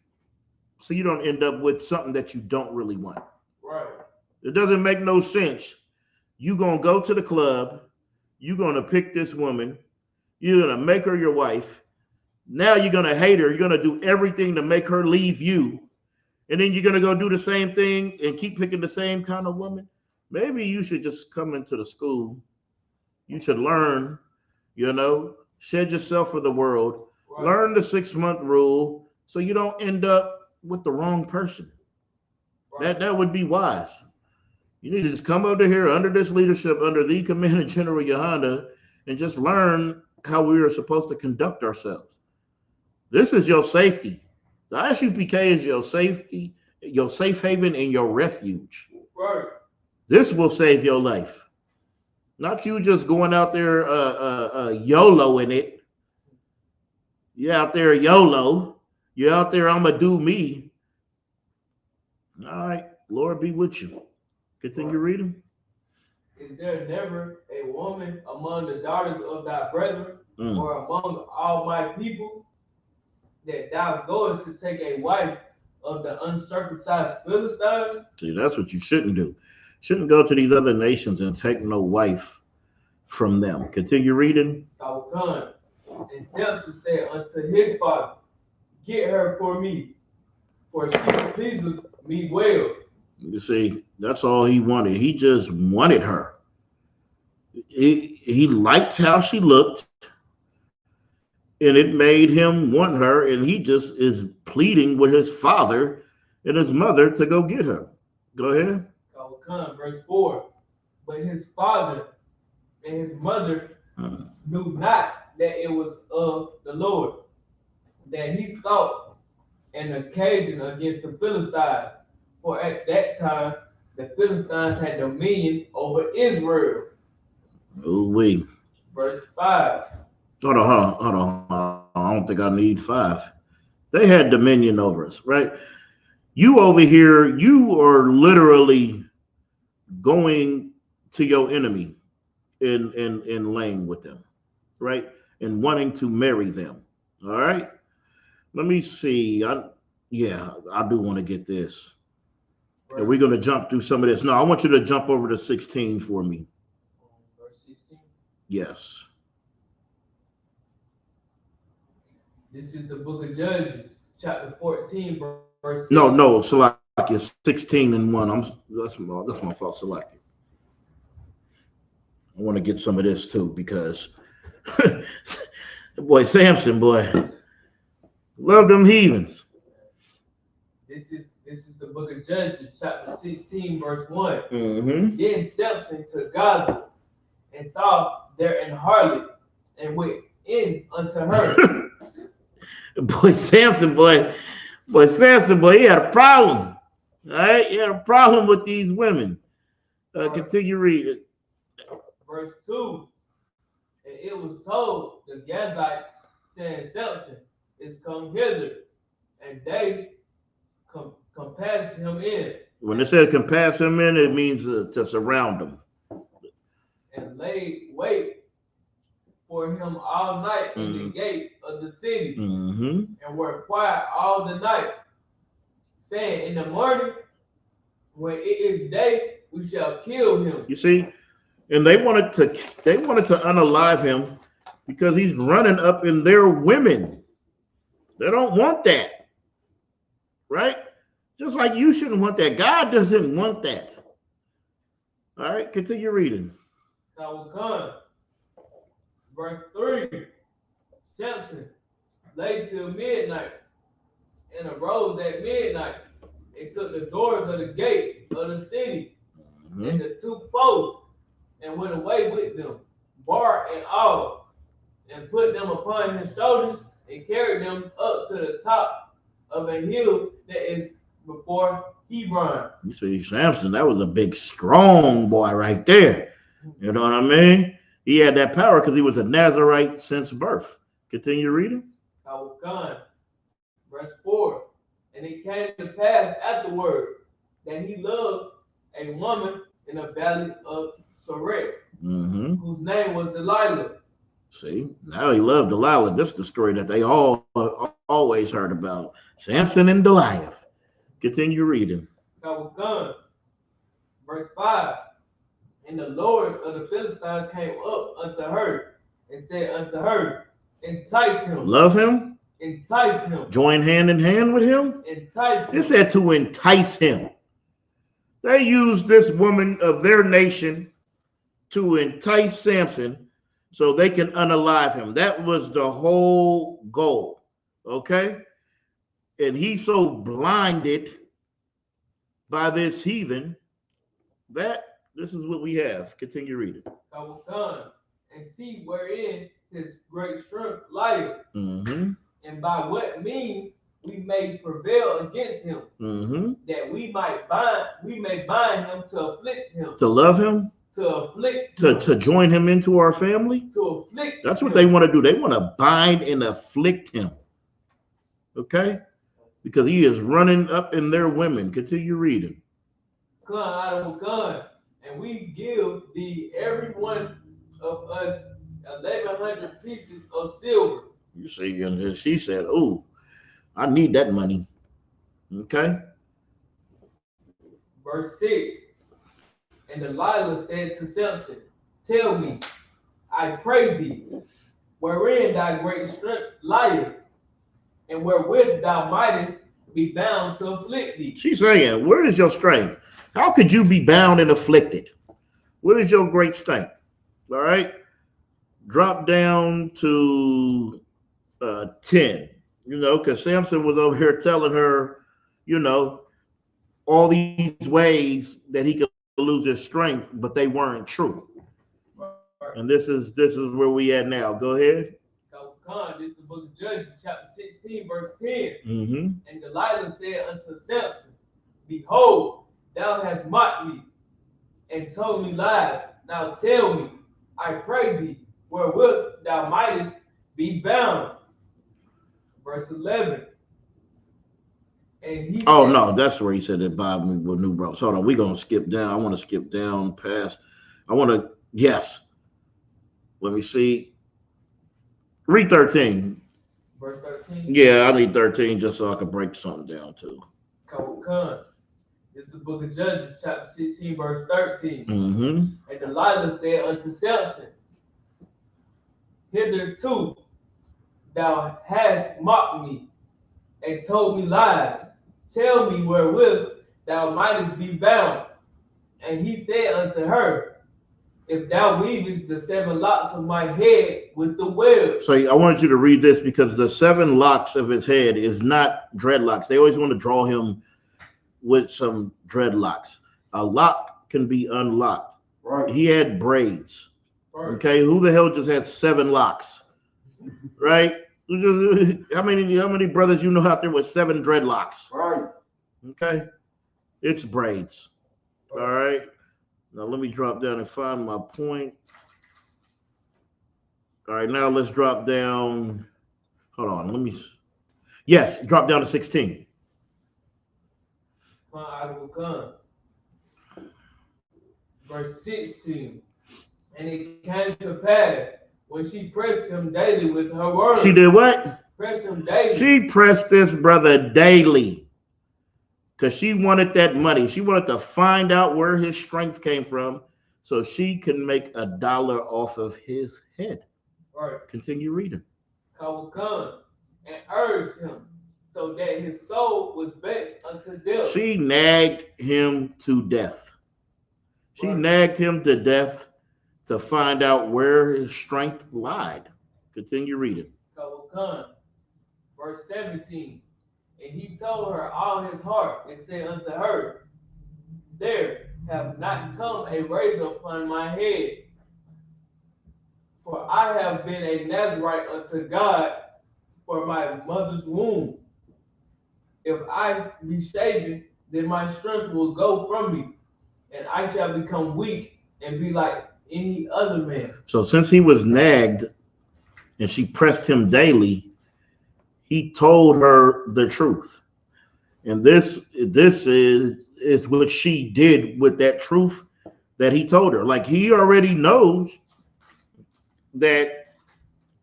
something that you don't really want. Right. It doesn't make no sense. You're going to go to the club. You're going to pick this woman. You're going to make her your wife. Now you're going to hate her. You're going to do everything to make her leave you. And then you're going to go do the same thing and keep picking the same kind of woman. Maybe you should just come into the school. You should learn, shed yourself for the world. Right. Learn the 6-month rule so you don't end up with the wrong person. Right. That would be wise. You need to just come over here under this leadership, under the Commander General Yohana, and just learn how we are supposed to conduct ourselves. This is your safety. The ISUPK is your safety, your safe haven, and your refuge. Right. This will save your life. Not you just going out there YOLOing it. You're out there YOLO. You're out there, I'm going to do me. All right. Lord be with you. Continue reading. Is there never a woman among the daughters of thy brethren or among all my people that thou goest to take a wife of the uncircumcised Philistines? See, that's what you shouldn't do. Shouldn't go to these other nations and take no wife from them. Continue reading. And Samson said unto his father, get her for me, for she pleases me well. You see, that's all he wanted. He just wanted her. He liked how she looked, and it made him want her, and he just is pleading with his father and his mother to go get her. Go ahead. Verse 4. But his father and his mother knew not that it was of the Lord, that he sought an occasion against the Philistines. For at that time, the Philistines had dominion over Israel. Ooh-wee. Verse 5. Hold on. I don't think I need 5. They had dominion over us, right? You over here, you are literally going to your enemy and laying with them, right? And wanting to marry them. All right. Let me see. I do want to get this. And we're going to jump through some of this. No, I want you to jump over to 16 for me. Verse 16? Yes. This is the book of Judges, chapter 14, verse 6. No, Salakia, 16 and 1. That's my fault, Salakia. I want to get some of this too, because the boy Samson, love them heathens. This is the book of Judges, chapter 16, verse 1. Mm-hmm. Then Samson to Gaza and saw there an harlot and went in unto her. Boy Samson, he had a problem. All right, he had a problem with these women. Continue reading. Verse 2. And it was told the Gazites, saying, Samson is come hither, and they compassed him in. When it says compass him in, it means to surround him. And laid wait for him all night in the gate of the city, and were quiet all the night, saying, in the morning, when it is day, we shall kill him. You see, and they wanted to unalive him because he's running up in their women. They don't want that, right? Just like you shouldn't want that. God doesn't want that. All right, continue reading. Verse 3. Samson lay till midnight and arose at midnight and took the doors of the gate of the city Mhm. and the two posts, and went away with them, bar and all, and put them upon his shoulders, and carried them up to the top of a hill that is before Hebron. You see, Samson, that was a big, strong boy right there. You know what I mean? He had that power because he was a Nazarite since birth. Continue reading. Kawakhan. Verse 4. And it came to pass afterward that he loved a woman in the valley of Sorek, Mm-hmm. whose name was Delilah. See, now he loved Delilah. This is the story that they all always heard about. Samson and Delilah. Continue reading. Kawakhan. Verse 5. And the lords of the Philistines came up unto her and said unto her, entice him, Love him. entice him, Join hand in hand with him. entice him. It said to entice him. They used this woman of their nation to entice Samson so they can unalive him. That was the whole goal. Okay? And he's so blinded by this heathen that this is what we have. Continue reading. Kawakhan. And see wherein his great strength lieth, Mm-hmm. and by what means we may prevail against him, Mm-hmm. that we may bind him to afflict him, To love him, to afflict him, to join him into our family. to afflict That's what him. they want to do. They want to bind and afflict him. Okay? Because he is running up in their women. Continue reading. Come out of a gun, and we give thee every one of us 1,100 pieces of silver. You see, and then she said, "Oh, I need that money." Okay? Verse 6. And Delilah said to Samson, tell me, I pray thee, wherein thy great strength lieth, and wherewith thou mightest be bound to afflict thee. She's saying, where is your strength? How could you be bound and afflicted? What is your great strength? All right? Drop down to 10, because Samson was over here telling her, all these ways that he could lose his strength, but they weren't true. And this is where we at now. Go ahead. This is the book of Judges, chapter 16, verse 10. Mm-hmm. And Delilah said unto Samson, behold, thou hast mocked me and told me lies. Now tell me, I pray thee, wherewith thou mightest be bound. Verse 11. And he Oh, said, no, that's where he said that Bob with new bros. Hold on, we're going to skip down. I want to skip down past. Yes. Let me see. Read 13. Verse 13. Yeah, I need 13 just so I can break something down too. Kawakhan. This is the book of Judges, chapter 16, verse 13. Mm-hmm. And Delilah said unto Samson, hitherto thou hast mocked me and told me lies. Tell me wherewith thou mightest be bound. And he said unto her, if thou weavest the 7 locks of my head with the web. So I wanted you to read this because the 7 locks of his head is not dreadlocks. They always want to draw him with some dreadlocks. A lock can be unlocked. Right. He had braids. Right. Okay, who the hell just had 7 locks? Right? How many brothers you know out there with 7 dreadlocks? Right. Okay, it's braids. All right. Now let me drop down and find my point. All right, now let's drop down. Hold on, yes, drop down to 16. Verse 16. And it came to pass when she pressed him daily with her words. She did what? Pressed him daily. She pressed this brother daily because she wanted that money. She wanted to find out where his strength came from so she can make $1 off of his head. Right. Continue reading. Kawakhan, and urged him so that his soul was vexed unto death. She nagged him to death. She Right. nagged him to death to find out where his strength lied. Continue reading. Kawakhan, verse 17. And he told her all his heart, and said unto her, there have not come a razor upon my head, for I have been a Nazarite unto God for my mother's womb. If I be shaven, then my strength will go from me, and I shall become weak and be like any other man. So since he was nagged and she pressed him daily, he told her the truth. And this is what she did with that truth that he told her. Like, he already knows that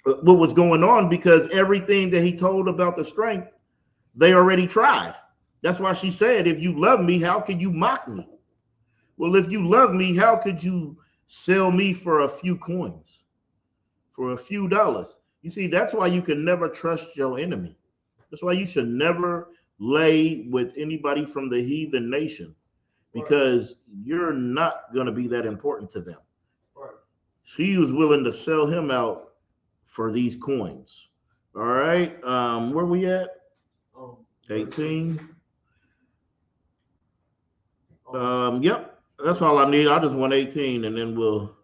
what was going on, because everything that he told about the strength, they already tried. That's why she said, if you love me, how could you mock me? Well, if you love me, how could you sell me for a few coins, for a few dollars? You see, that's why you can never trust your enemy. That's why you should never lay with anybody from the heathen nation, because you're not going to be that important to them. Right. She was willing to sell him out for these coins. All right. Where we at? 18. Yep. That's all I need. I just want 18, and then we'll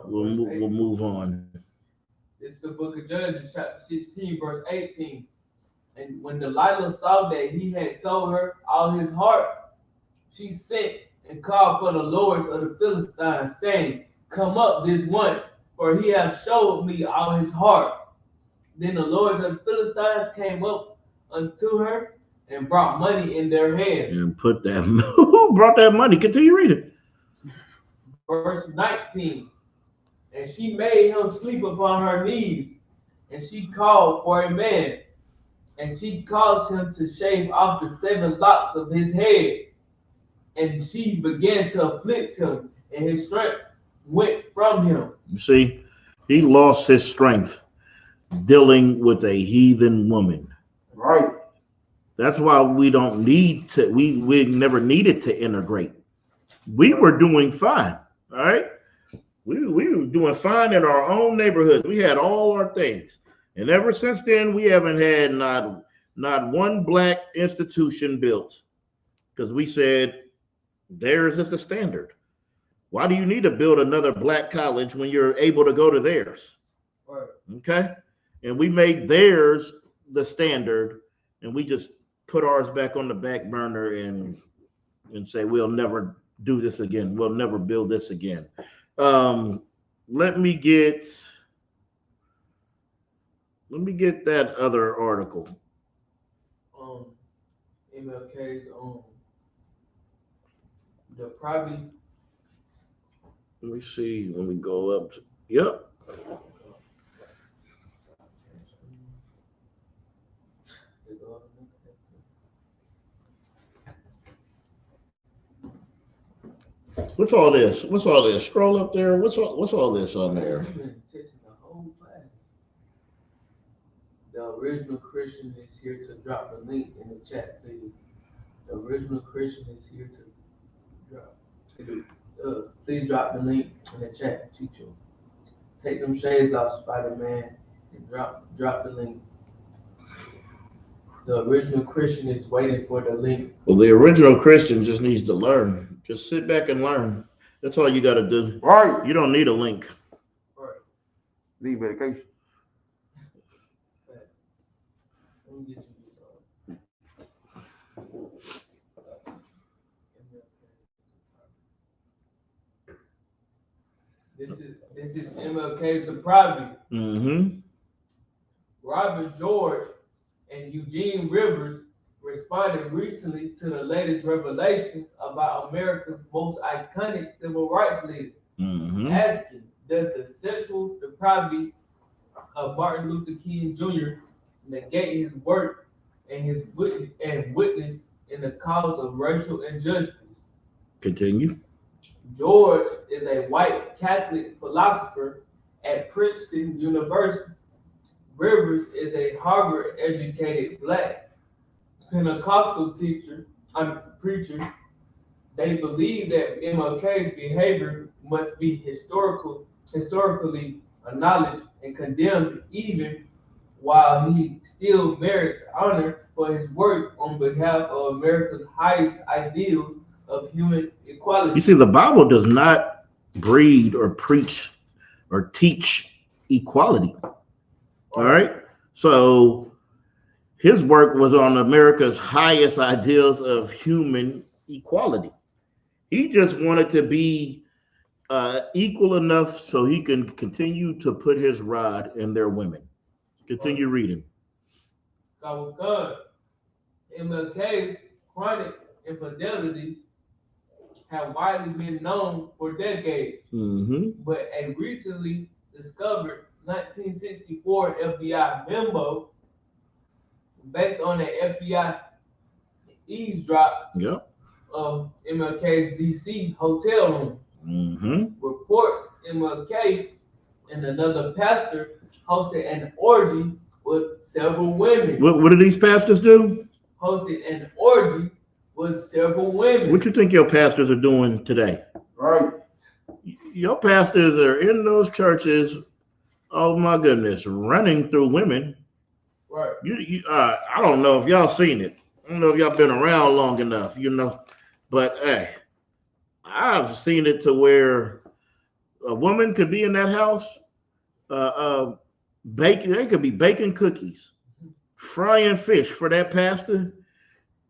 move on. It's the book of Judges, chapter 16, verse 18. And when Delilah saw that he had told her all his heart, she sent and called for the lords of the Philistines, saying, come up this once, for he hath showed me all his heart. Then the lords of the Philistines came up unto her and brought money in their hands. And put that, who brought that money? Continue reading. Verse 19. And she made him sleep upon her knees, and she called for a man, and she caused him to shave off the 7 locks of his head. And she began to afflict him, and his strength went from him. You see, he lost his strength dealing with a heathen woman. Right. That's why we don't need to, we never needed to integrate. We were doing fine. All right. We were doing fine in our own neighborhoods. We had all our things. And ever since then, we haven't had not one black institution built, because we said theirs is the standard. Why do you need to build another black college when you're able to go to theirs? Right. Okay. And we made theirs the standard, and we just put ours back on the back burner and say, we'll never do this again. We'll never build this again. Let me get that other article. MLK's the probably. Let me see. Let me go up. Yep. What's all this? What's all this? Scroll up there. What's all this on there? The original Christian is here to drop the link in the chat, please. The original Christian is here to drop. Please drop the link in the chat, teacher. Take them shades off, Spider-Man, and drop the link. The original Christian is waiting for the link. Well, the original Christian just needs to learn. Just sit back and learn. That's all you got to do. Right. You don't need a link. Right. Need medication. Let me get you this is MLK's The Private. Mm-hmm. Robert George and Eugene Rivers responded recently to the latest revelations about America's most iconic civil rights leader, asking, does the sexual depravity of Martin Luther King Jr. negate his work and his witness in the cause of racial injustice? Continue. George is a white Catholic philosopher at Princeton University. Rivers is a Harvard-educated black Pentecostal preacher. They believe that MLK's behavior must be historically acknowledged and condemned, even while he still merits honor for his work on behalf of America's highest ideals of human equality. You see, the Bible does not breed or preach or teach equality. All right. So his work was on America's highest ideals of human equality. He just wanted to be equal enough so he can continue to put his rod in their women. Continue reading. God, MLK's chronic infidelities have widely been known for decades, but a recently discovered 1964 FBI memo based on an FBI eavesdrop of MLK's DC hotel room reports MLK and another pastor hosted an orgy with several women. What do these pastors do? Hosted an orgy with several women. What you think your pastors are doing today? Right. Your pastors are in those churches, oh my goodness, running through women. Right. I don't know if y'all seen it. I don't know if y'all been around long enough, but hey, I've seen it to where a woman could be in that house, baking. They could be baking cookies, frying fish for that pastor,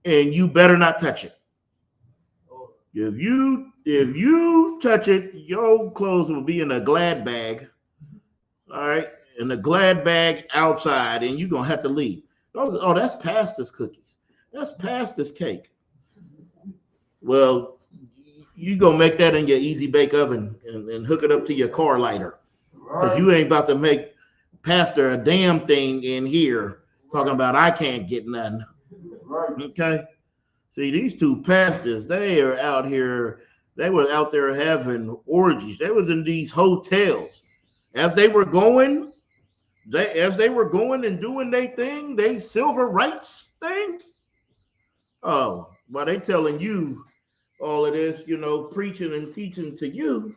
and you better not touch it. If you touch it, your clothes will be in a Glad bag. All right, in a Glad bag outside, and you're gonna have to leave. Oh, that's pastor's cookies. That's pastor's cake. Well, you gonna make that in your easy bake oven and hook it up to your car lighter, because you ain't about to make pastor a damn thing in here talking about I can't get none. Right. Okay. See, these two pastors, they are out here. They were out there having orgies. They was in these hotels. As they were going and doing their thing, they civil rights thing. Oh, while they telling you all of this, preaching and teaching to you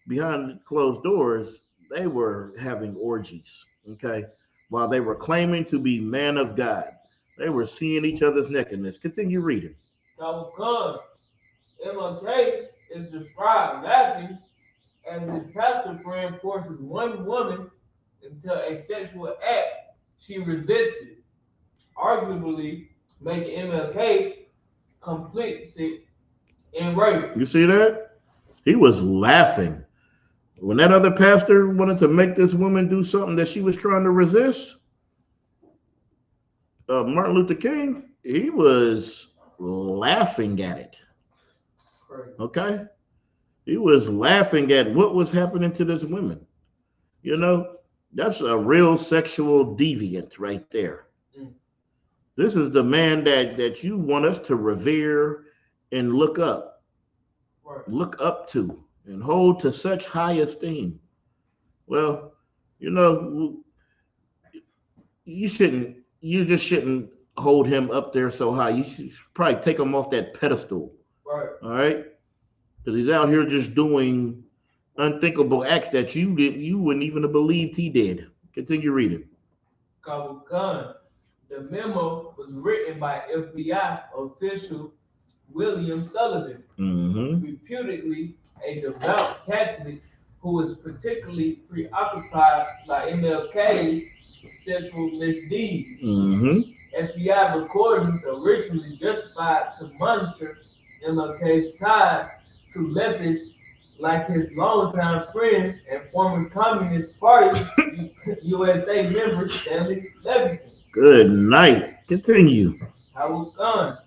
behind closed doors, they were having orgies, okay? While they were claiming to be man of God. They were seeing each other's nakedness. Continue reading. Now, God, MLK is described laughing as his pastor friend forces one woman into a sexual act she resisted, arguably making MLK complicit in rape. You see that? He was laughing. When that other pastor wanted to make this woman do something that she was trying to resist, Martin Luther King, he was laughing at it. Okay? He was laughing at what was happening to this woman. That's a real sexual deviant right there. This is the man that you want us to revere and look up to, and hold to such high esteem. Well, you just shouldn't hold him up there so high. You should probably take him off that pedestal. Right. All right? Because he's out here just doing unthinkable acts that you wouldn't even have believed he did. Continue reading. Khan. The memo was written by FBI official William Sullivan, reputedly a devout Catholic who was particularly preoccupied by MLK's sexual misdeeds. FBI recordings originally justified to monitor MLK's ties to leftists like his longtime friend and former Communist Party USA member Stanley Levison. Good night. Continue. Howard Khan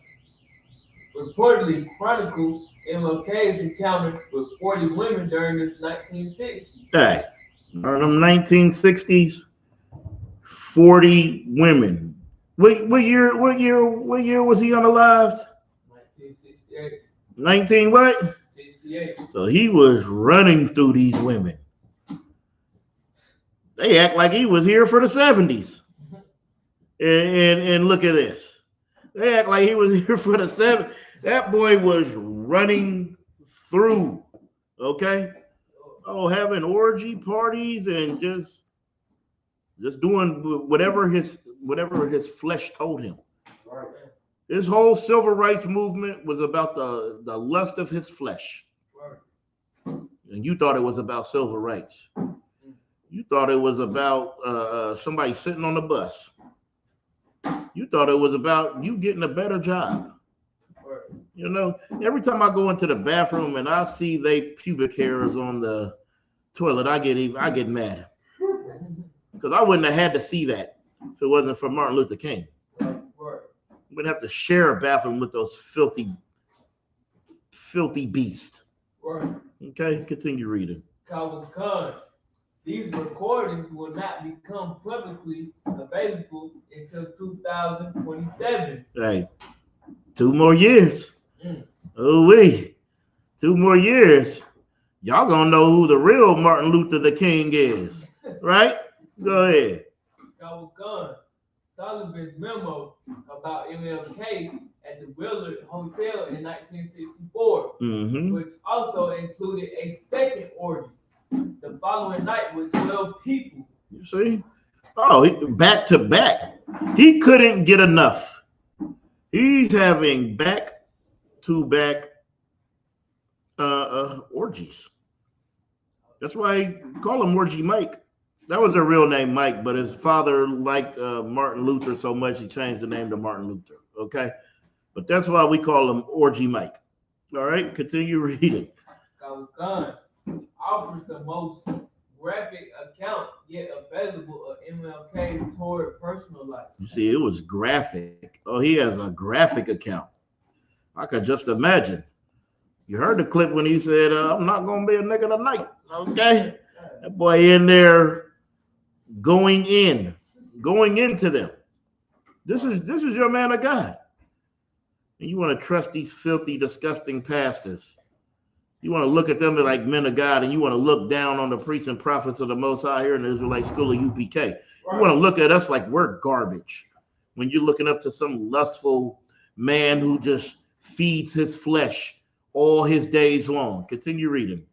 reportedly chronicled MLK's encounter with 40 women during the 1960s. Hey, during the 1960s, 40 women. What year was he unalived? 1968. 19 what? 68. So he was running through these women. They act like he was here for the 70s. And look at this. They act like he was here for the 70s. That boy was running through. Okay? Oh, having orgy parties and just just doing whatever his flesh told him. Right. His whole civil rights movement was about the lust of his flesh. And you thought it was about civil rights. You thought it was about somebody sitting on the bus. You thought it was about you getting a better job. You know, every time I go into the bathroom and I see they pubic hairs on the toilet, I get mad. Because I wouldn't have had to see that if it wasn't for Martin Luther King. We'd have to share a bathroom with those filthy beasts. Okay, continue reading. These recordings will not become publicly available until 2027. Hey, 2 more years. Oh, wait. 2 more years. Y'all gonna know who the real Martin Luther the King is, right? Go ahead. Sullivan's memo about MLK at the Willard Hotel in 1964, which also included a second orgy the following night with 12 people. You see? Oh, back to back. He couldn't get enough. He's having back-to-back orgies. That's why I call him Orgy Mike. That was their real name, Mike, but his father liked Martin Luther so much he changed the name to Martin Luther. Okay, but that's why we call him Orgy Mike. All right, continue reading. Khan offers the most graphic account yet available of MLK's toward personal life. You see, it was graphic. Oh, he has a graphic account. I could just imagine. You heard the clip when he said, "I'm not gonna be a nigga tonight." Okay, that boy in there. Going into them. This is your man of God. And you want to trust these filthy, disgusting pastors. You want to look at them like men of God, and you want to look down on the priests and prophets of the Most High here in the Israelite School of UPK. You want to look at us like we're garbage. When you're looking up to some lustful man who just feeds his flesh all his days long. Continue reading.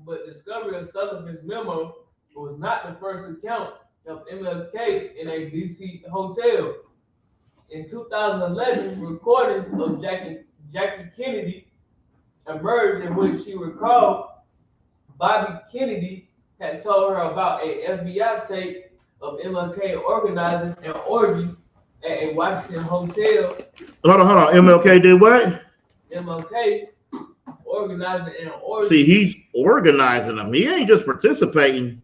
But discovery of Sullivan's memo was not the first account of MLK in a DC hotel. In 2011, recordings of Jackie Kennedy emerged in which she recalled Bobby Kennedy had told her about a FBI tape of MLK organizing an orgy at a Washington hotel. Hold on. MLK did what? MLK organizing an orgy. See, he's organizing them. He ain't just participating.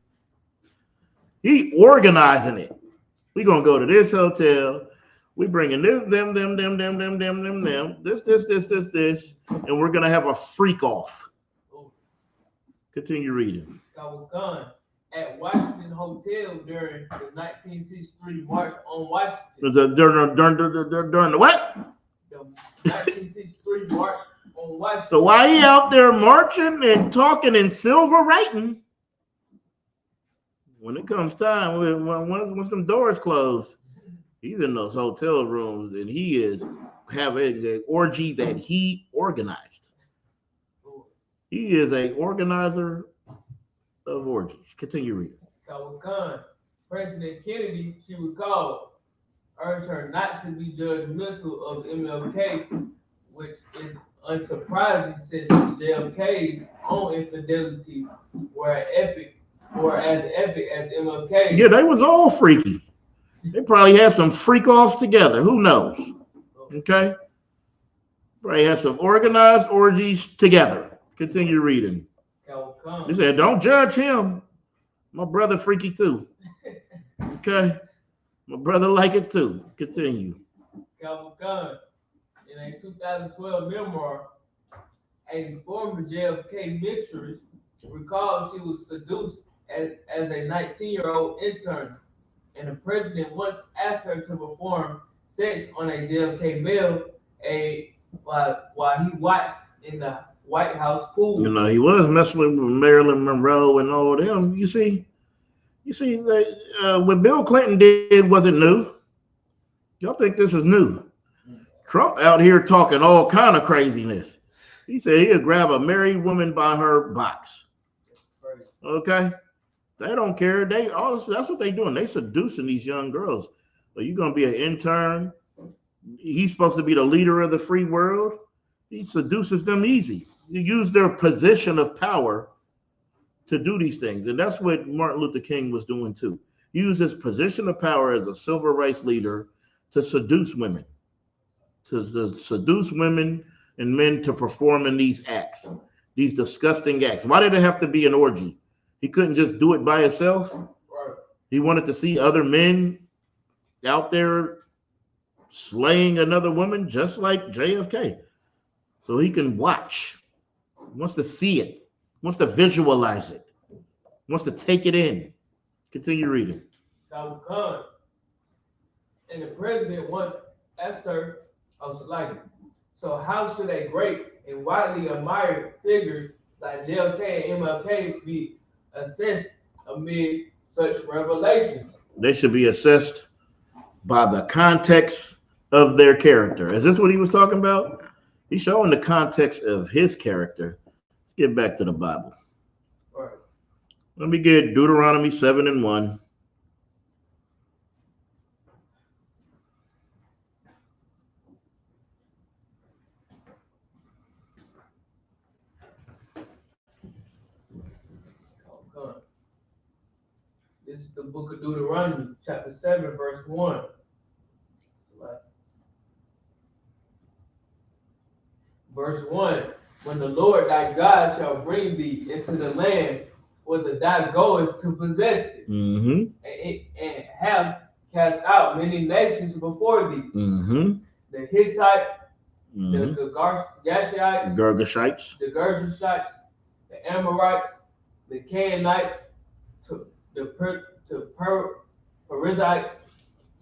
He organizing it. We gonna go to this hotel. We bringing them, this, and we're gonna have a freak off. Continue reading. At Washington Hotel during the 1963 March on Washington. During the what? The 1963 March on Washington. So why he out there marching and talking in silver writing? When it comes time, once them doors close, he's in those hotel rooms and he is having an orgy that he organized. He is an organizer of orgies. Continue reading. President Kennedy, she recalled, urged her not to be judgmental of MLK, which is unsurprising since JFK's own infidelity were as epic as MLK. Yeah, they was all freaky. They probably had some freak offs together. Who knows? Okay. Probably had some organized orgies together. Continue reading. He said, "Don't judge him. My brother freaky too." Okay. My brother like it too. Continue. Calvin Khan, in a 2012 memoir, a former JFK mistress recalled she was seduced as a 19-year-old intern, and the president once asked her to perform sex on a JFK male while he watched in the White House pool. You know, he was messing with Marilyn Monroe and all them. You see, what Bill Clinton did wasn't new. Y'all think this is new? Trump out here talking all kind of craziness. He said he'll grab a married woman by her box. Right. Okay? They don't care. That's what they doing. They seducing these young girls. Are you gonna be an intern? He's supposed to be the leader of the free world. He seduces them easy. You use their position of power to do these things. And that's what Martin Luther King was doing too. Use his position of power as a civil rights leader to seduce women, to seduce women and men to perform in these acts, these disgusting acts. Why did it have to be an orgy? He couldn't just do it by himself. Right. He wanted to see other men out there slaying another woman, just like JFK. So he can watch. He wants to see it. He wants to visualize it. He wants to take it in. Continue reading. Now, Khan, and the president once asked her, I was like, so how should a great and widely admired figures like JFK and MLK be assessed amid such revelations? They should be assessed by the context of their character. Is this what he was talking about? He's showing the context of his character. Let's get back to the Bible. Right. Let me get Deuteronomy 7:1. Khan. This is the book of Deuteronomy, chapter 7, verse 1. Verse 1, when the Lord thy God shall bring thee into the land whither thou goest to possess it, and have cast out many nations before thee, the Hittites, the Gashites, Girgashites, the Girgashites, the Amorites, the Canaanites, the Perizzites,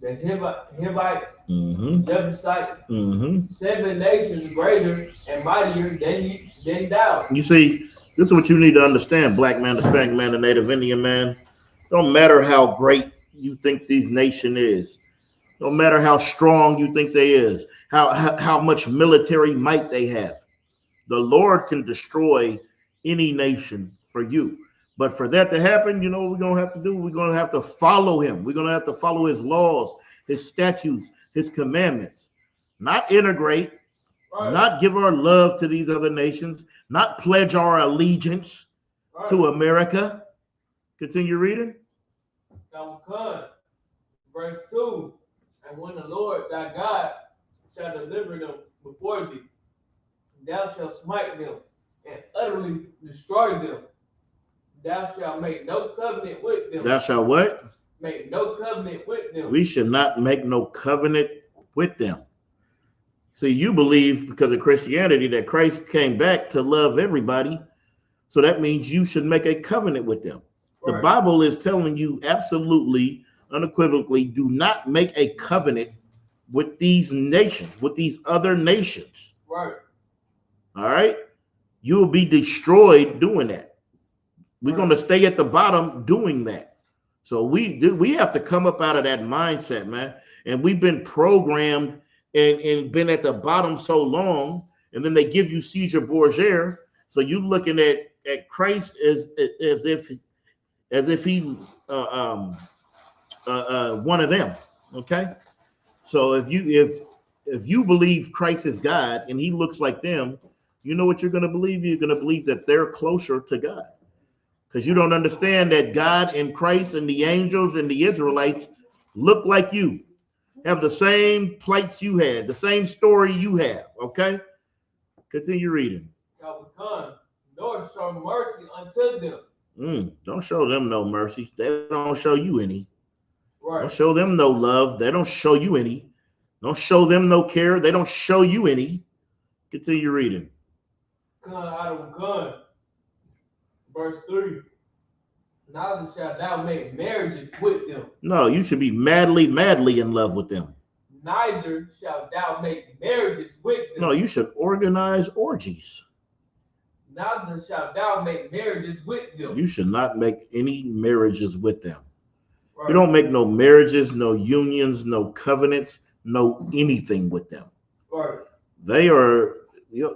the Hivites, Jebusites, 7 nations greater and mightier than thou. You see, this is what you need to understand, black man, Hispanic man, the Native Indian man. Don't matter how great you think these nation is. Don't matter how strong you think they is, how much military might they have. The Lord can destroy any nation for you. But for that to happen, you know what we're going to have to do? We're going to have to follow him. We're going to have to follow his laws, his statutes, his commandments. Not integrate, Right. not give our love to these other nations, not pledge our allegiance to America. Continue reading. Now come, verse 2, and when the Lord thy God shall deliver them before thee, thou shalt smite them and utterly destroy them. Thou shalt make no covenant with them. Thou shalt what? Make no covenant with them. We should not make no covenant with them. See, you believe because of Christianity that Christ came back to love everybody. So that means you should make a covenant with them. Right. The Bible is telling you absolutely, unequivocally, do not make a covenant with these nations, with these other nations. Right. All right? You will be destroyed doing that. We're going to stay at the bottom doing that. So we have to come up out of that mindset, man. And we've been programmed and been at the bottom so long, and then they give you Caesar Borgia. So you're looking at Christ as if he one of them. Okay. So if you believe Christ is God and he looks like them, you know what you're going to believe? You're going to believe that they're closer to God. Because you don't understand that God and Christ and the angels and the Israelites look like you, have the same plights you had, the same story you have. Okay? Continue reading. Shall become, nor show mercy unto them. Don't show them no mercy. They don't show you any. Right. Don't show them no love. They don't show you any. Don't show them no care. They don't show you any. Continue reading. Come out of gun. Verse 3. Neither shalt thou make marriages with them. No, you should be madly in love with them. Neither shalt thou make marriages with them. No, you should organize orgies. Neither shalt thou make marriages with them. You should not make any marriages with them. Right. You don't make no marriages, no unions, no covenants, no anything with them. Right. They are,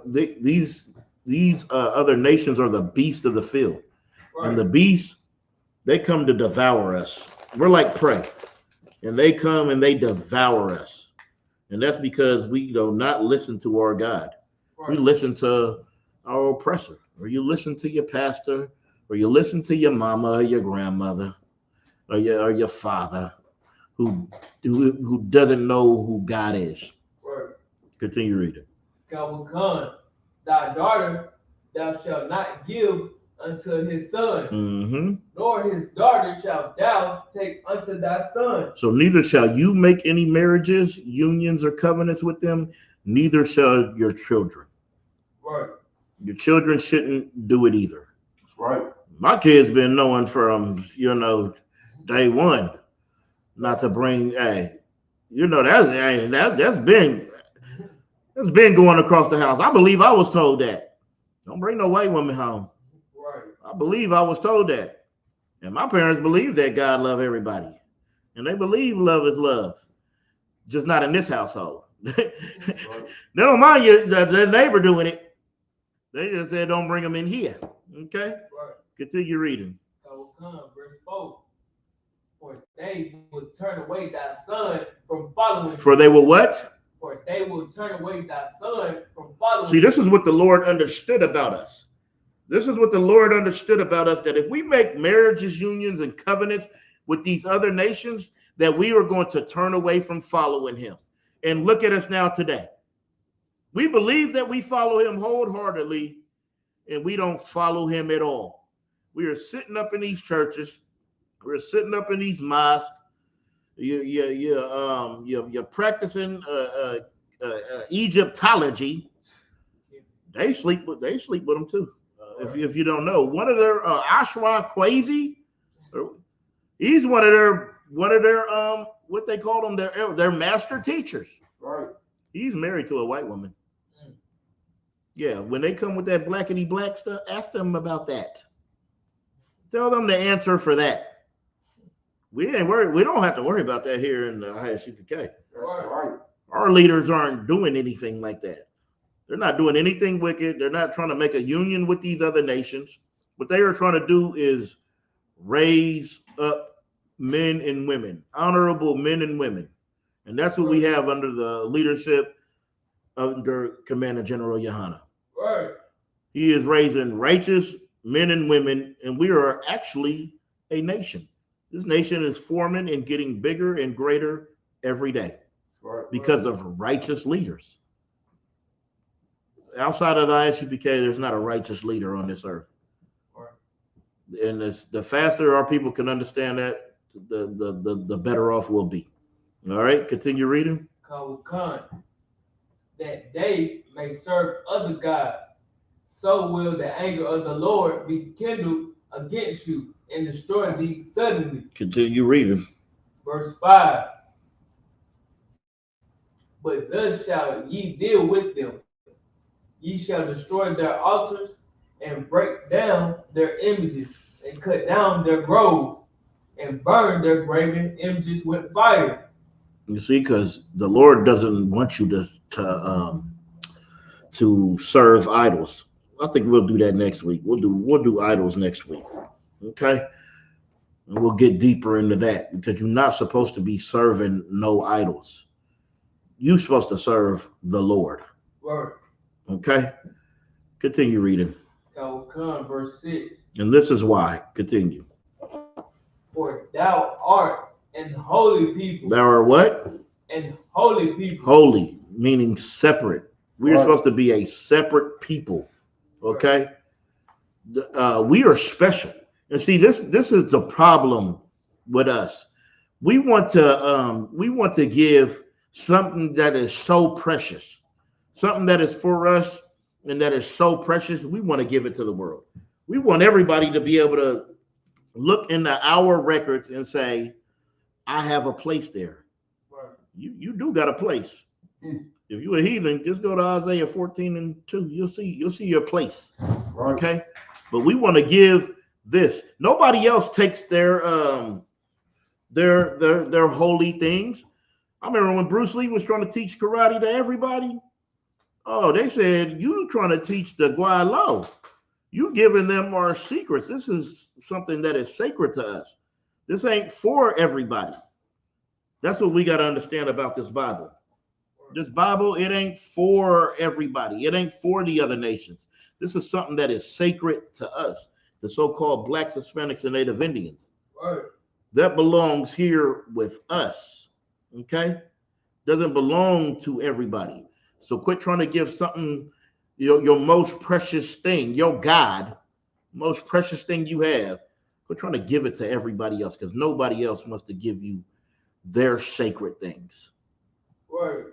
these these other nations are the beasts of the field. Right. And the beasts, they come to devour us. We're like prey. And they come and they devour us. And that's because we do not listen to our God. Right. We listen to our oppressor, or you listen to your pastor, or you listen to your mama or your grandmother, or your father, who doesn't know who God is. Right. Continue reading. Khan, thy daughter thou shalt not give unto his son, Mm-hmm. nor his daughter shalt thou take unto thy son. So neither shall you make any marriages, unions, or covenants with them, neither shall your children. Right. Your children shouldn't do it either. That's right. My kids been knowing from, day one not to bring, that's been going across the house. I believe I was told that. Don't bring no white woman home. Right. I believe I was told that. And my parents believe that God loves everybody. And they believe love is love. Just not in this household. They don't mind the neighbor doing it. They just said don't bring them in here. Okay? Right. Continue reading. Khan, verse 4. For they will turn away thy son from following. For they will what? For they will turn away thy son from following. See, this is what the Lord understood about us. This is what the Lord understood about us, that if we make marriages, unions, and covenants with these other nations, that we are going to turn away from following him. And look at us now today. We believe that we follow him wholeheartedly, and we don't follow him at all. We are sitting up in these churches. We're sitting up in these mosques. You're practicing Egyptology. They sleep with them too. If you don't know, one of their Ashra Kwesi, he's one of their what they call them, their master teachers. Right. He's married to a white woman. Yeah, when they come with that blackety black stuff, ask them about that. Tell them the answer for that. We ain't worried. We don't have to worry about that here in the ISUPK. Right. Our leaders aren't doing anything like that. They're not doing anything wicked. They're not trying to make a union with these other nations. What they are trying to do is raise up men and women, honorable men and women. And that's what we have under the leadership under Commander General Yohana. Right. He is raising righteous men and women, and we are actually a nation. This nation is forming and getting bigger and greater every day because of righteous leaders. Outside of the ISUPK, there's not a righteous leader on this earth. And the faster our people can understand that, the better off we'll be. All right, continue reading. Khan, that they may serve other gods, so will the anger of the Lord be kindled against you and destroy thee suddenly. Continue reading. Verse 5. But thus shall ye deal with them. Ye shall destroy their altars and break down their images and cut down their groves and burn their graven images with fire. You see, because the Lord doesn't want you to serve idols. I think we'll do that next week. We'll do idols next week. Okay? And we'll get deeper into that, because you're not supposed to be serving no idols. You're supposed to serve the Lord. Right. Okay? Continue reading. Come, verse 6. And this is why. Continue. For thou art an holy people. Thou art what? And holy people. Holy, meaning separate. We are Right. supposed to be a separate people. Okay? We are special. And see, this is the problem with us. We want to give something that is so precious, something that is for us and that is so precious. We want to give it to the world. We want everybody to be able to look into our records and say, I have a place there. Right. You do got a place. If you're a heathen, just go to Isaiah 14:2. You'll see your place. Right. Okay? But we want to give this. Nobody else takes their holy things. I remember when Bruce Lee was trying to teach karate to everybody. Oh, they said, you trying to teach the Guaylo. You giving them our secrets. This is something that is sacred to us. This ain't for everybody. That's what we got to understand about this Bible. This Bible, it ain't for everybody. It ain't for the other nations. This is something that is sacred to us, the so-called Blacks, Hispanics, and Native Indians. Right. That belongs here with us. Okay? Doesn't belong to everybody. So quit trying to give something, your most precious thing, your God, most precious thing you have. Quit trying to give it to everybody else, because nobody else wants to give you their sacred things. Right.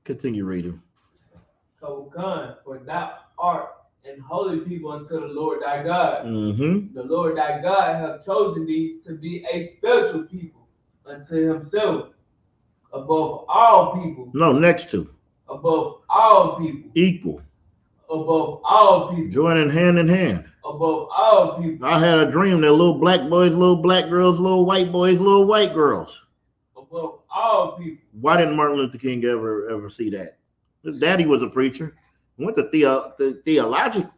Continue reading. So come, for thou art an holy people unto the Lord thy God. Mm-hmm. The Lord thy God hath chosen thee to be a special people unto himself, above all people. No, next to. Above all people. Equal. Above all people. Joining hand in hand. Above all people. I had a dream that little black boys, little black girls, little white boys, little white girls. Above all people. Why didn't Martin Luther King ever see that? His daddy was a preacher. He went to theological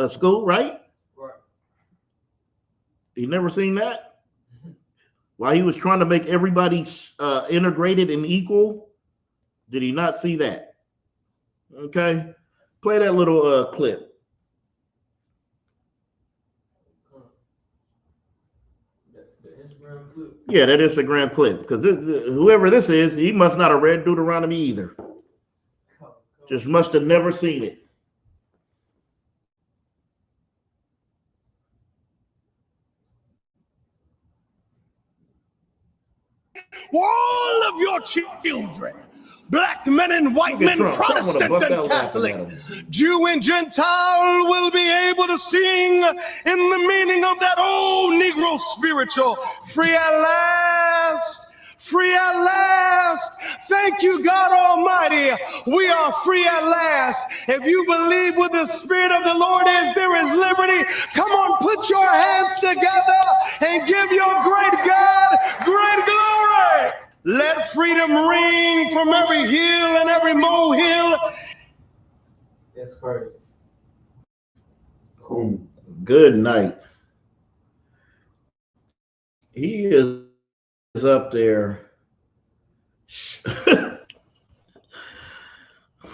school, right? Right. He never seen that. While he was trying to make everybody integrated and equal, did he not see that? Okay, play that little clip. The Instagram clip. Yeah, that Instagram clip. Because whoever this is, he must not have read Deuteronomy either. Just must have never seen it. All of your children, black men and white men, Protestant and Catholic, Jew and Gentile, will be able to sing in the meaning of that old Negro spiritual. Free at last. Free at last. Thank you, God Almighty. We are free at last. If you believe where the Spirit of the Lord is, there is liberty. Come on, put your hands together and give your great God great glory. Let freedom ring from every hill and every molehill. That's crazy. Cool. Good night. He is up there.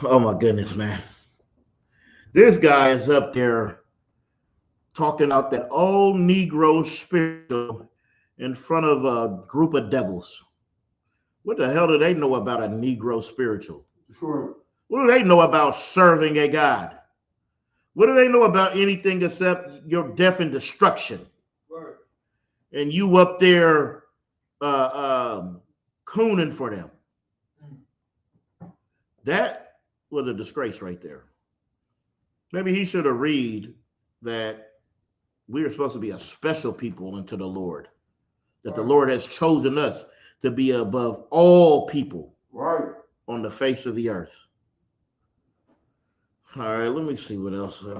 Oh my goodness, man. This guy is up there talking out that old Negro spiritual in front of a group of devils. What the hell do they know about a Negro spiritual? Sure. What do they know about serving a God? What do they know about anything except your death and destruction? Right. And you up there cooning for them. That was a disgrace right there. Maybe he should have read that we are supposed to be a special people unto the Lord, that the Lord has chosen us to be above all people on the face of the earth. All right, let me see what else. Let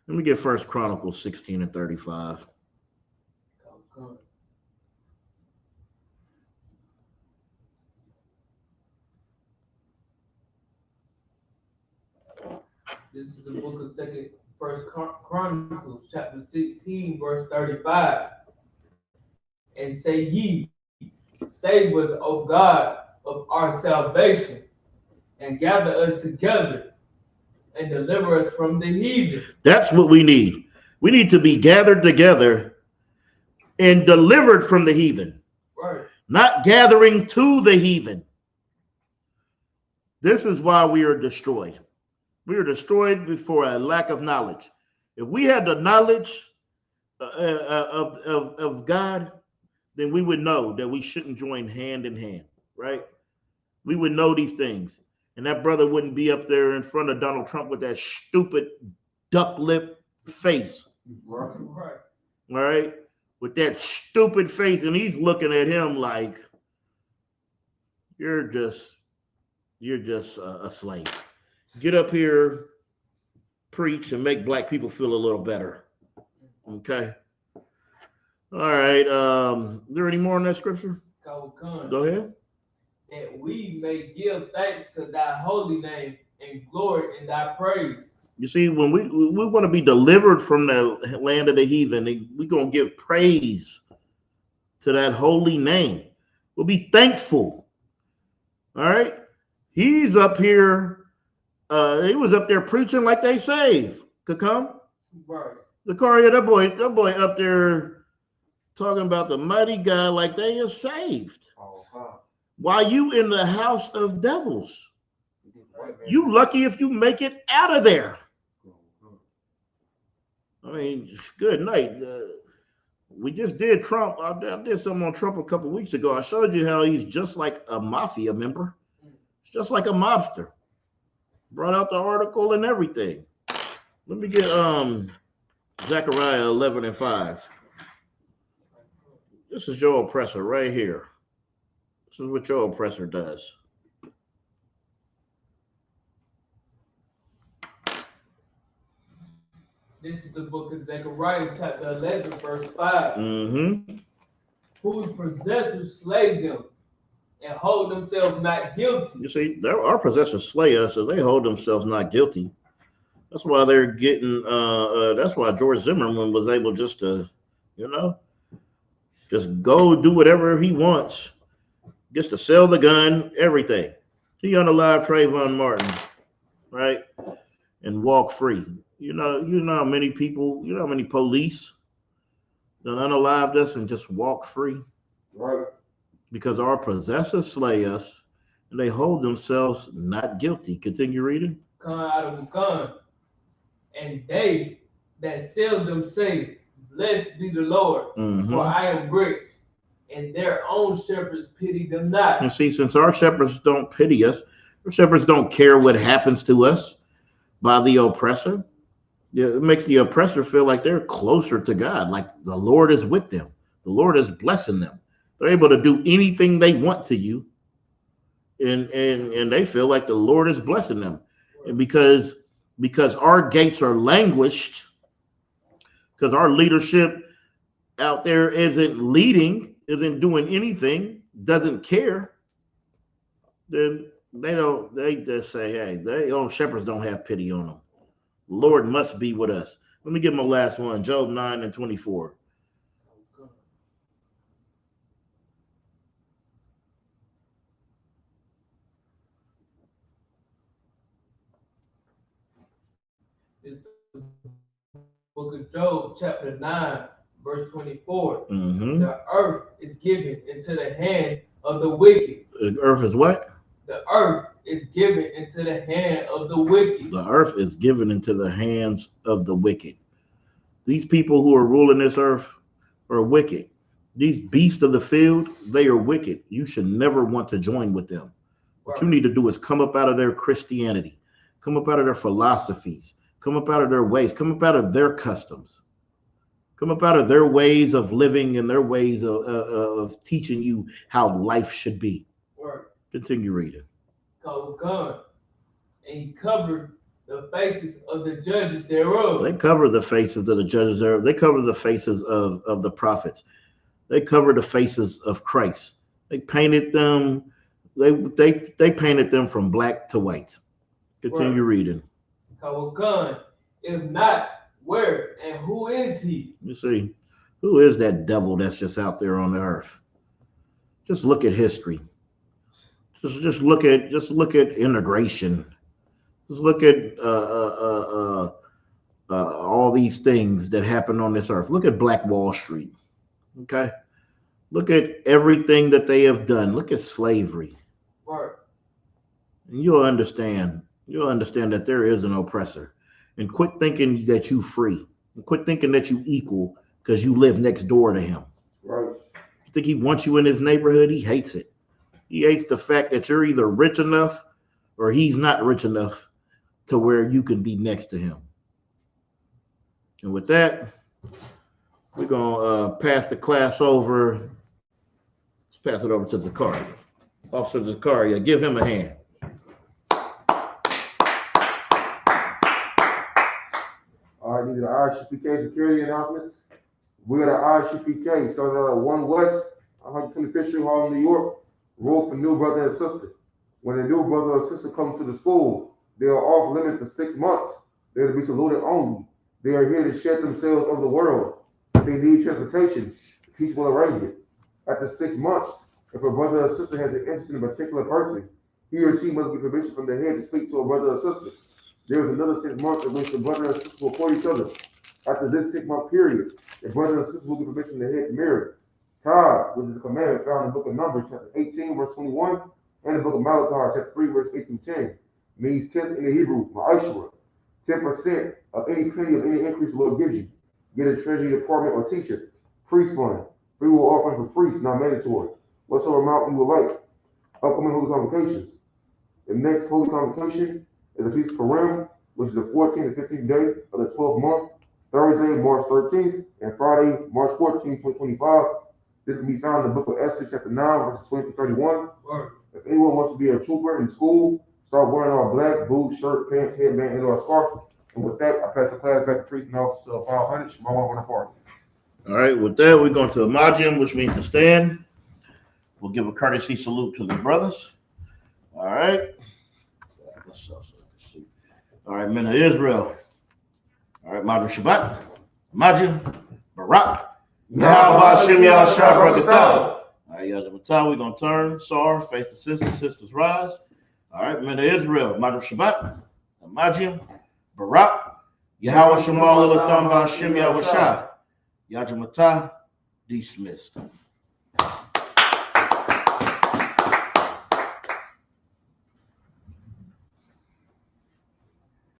me get 1 Chronicles 16 and 35. This is the book of First Chronicles, chapter 16, verse 35. And say ye, save us, O God of our salvation, and gather us together and deliver us from the heathen. That's what we need. We need to be gathered together and delivered from the heathen. Right. Not gathering to the heathen. This is why we are destroyed. We are destroyed for a lack of knowledge. If we had the knowledge of God, then we would know that we shouldn't join hand in hand, right? We would know these things. And that brother wouldn't be up there in front of Donald Trump with that stupid duck lip face. Right. All right? With that stupid face, and he's looking at him like, you're just a slave. Get up here, preach, and make black people feel a little better. Okay? All right. Is there any more in that scripture? Kawakun, Go ahead. that we may give thanks to thy holy name and glory in thy praise. You see, when we want to be delivered from the land of the heathen, we're going to give praise to that holy name. We'll be thankful. All right. He's up here. He was up there preaching like they saved. Could come. Right. Zakaria, that boy up there talking about the mighty God like they are saved. While you in the house of devils. You lucky if you make it out of there. I mean, good night. We just did Trump. I did something on Trump a couple weeks ago. I showed you how he's just like a mafia member, just like a mobster. Brought out the article and everything. Let me get Zechariah 11:5. This is your oppressor right here. This is what your oppressor does. This is the book of Zechariah, chapter 11, verse 5. Mm-hmm. Whose possessors slay them and hold themselves not guilty. You see, our possessors slay us, so they hold themselves not guilty. That's why they're getting. That's why George Zimmerman was able just to, just go do whatever he wants, just to sell the gun, everything. He unalived Trayvon Martin, right, and walk free. You know how many people, how many police that unalived us and just walk free, Right. because our possessors slay us, and they hold themselves not guilty. Continue reading. And they that sell them say, blessed be the Lord, Mm-hmm. for I am rich, and their own shepherds pity them not. And see, since our shepherds don't pity us, our shepherds don't care what happens to us by the oppressor. Yeah, it makes the oppressor feel like they're closer to God, like the Lord is with them. The Lord is blessing them. They're able to do anything they want to you, and they feel like the Lord is blessing them. And because our gates are languished, because our leadership out there isn't leading, isn't doing anything, doesn't care, then they just say, hey, shepherds don't have pity on them. The Lord must be with us. Let me give them a last one, Job 9:24. It's the book of Job, chapter 9, verse 24. Mm-hmm. The earth is given into the hand of the wicked. The earth is what? The earth is given into the hand of the wicked. The earth is given into the hands of the wicked. These people who are ruling this earth are wicked. These beasts of the field, they are wicked. You should never want to join with them. What you need to do is come up out of their Christianity, come up out of their philosophies, come up out of their ways, come up out of their customs, come up out of their ways of living and their ways of teaching you how life should be. Right. Continue reading. And he covered the faces of the judges thereof. They cover the faces of the judges thereof. They cover the faces of the prophets. They cover the faces of Christ. They painted them. They painted them from black to white. Continue reading. If not, where and who is he? You see, who is that devil that's just out there on the earth? Just look at history. Just look at integration. Just look at all these things that happen on this earth. Look at Black Wall Street. Okay, look at everything that they have done. Look at slavery. Right. And you'll understand that there is an oppressor. And quit thinking that you free. And quit thinking that you equal because you live next door to him. Right. You think he wants you in his neighborhood? He hates it. He hates the fact that you're either rich enough or he's not rich enough to where you can be next to him. And with that, we're going to pass the class over. Let's pass it over to Zakaria. Officer Zakaria, give him a hand. All right, these are the ISUPK security announcements. We are the ISUPK, starting out at 1 West, 125th Street, Harlem, New York, roll for new brother and sister. When a new brother or sister comes to the school, they are off limits for 6 months. They are to be saluted only. They are here to shed themselves over the world. If they need transportation, peace will arrange it. After 6 months, if a brother or sister has an interest in a particular person, he or she must get permission from the head to speak to a brother or sister. There is another 6 months in which the brother and sister will court each other. After this 6-month period, the brother and sister will get permission from the head to marry. Tithe, which is a commandment found in the book of Numbers, chapter 18, verse 21, and the book of Malachi, chapter 3, verse 8 through 10, means 10th in the Hebrew, ma'ashura, 10% of any penny of any increase the Lord gives you. Get a treasury department or teacher. Priest fund, free will offering for priests, not mandatory. Whatsoever amount you would like. Upcoming holy convocations. The next holy convocation is the Feast of Purim, which is the 14th and 15th day of the 12th month, Thursday, March 13th, and Friday, March 14th, 2025. This can be found in the book of Esther, chapter 9, verses 20 to 31. If anyone wants to be a trooper in school, start wearing all black, boots, shirt, pants, headband, and or a scarf. And with that, I pass the class back to Priest and Officer 500, Shema Bonaparte. All right, with that, we're going to Imagine, which means to stand. We'll give a courtesy salute to the brothers. All right. All right, men of Israel. All right, Madra Shabbat. Imagine. Barak. Yahweh Hashem Yahshua Barakatah. All right, Yazamata, we're going to turn. Sar, face the sisters. Sisters rise. All right, men of Israel. Madra Shabbat. Imagine. Barak. Yahweh Shemal Elatham Hashem Yahweh Shah. Yajamata, dismissed.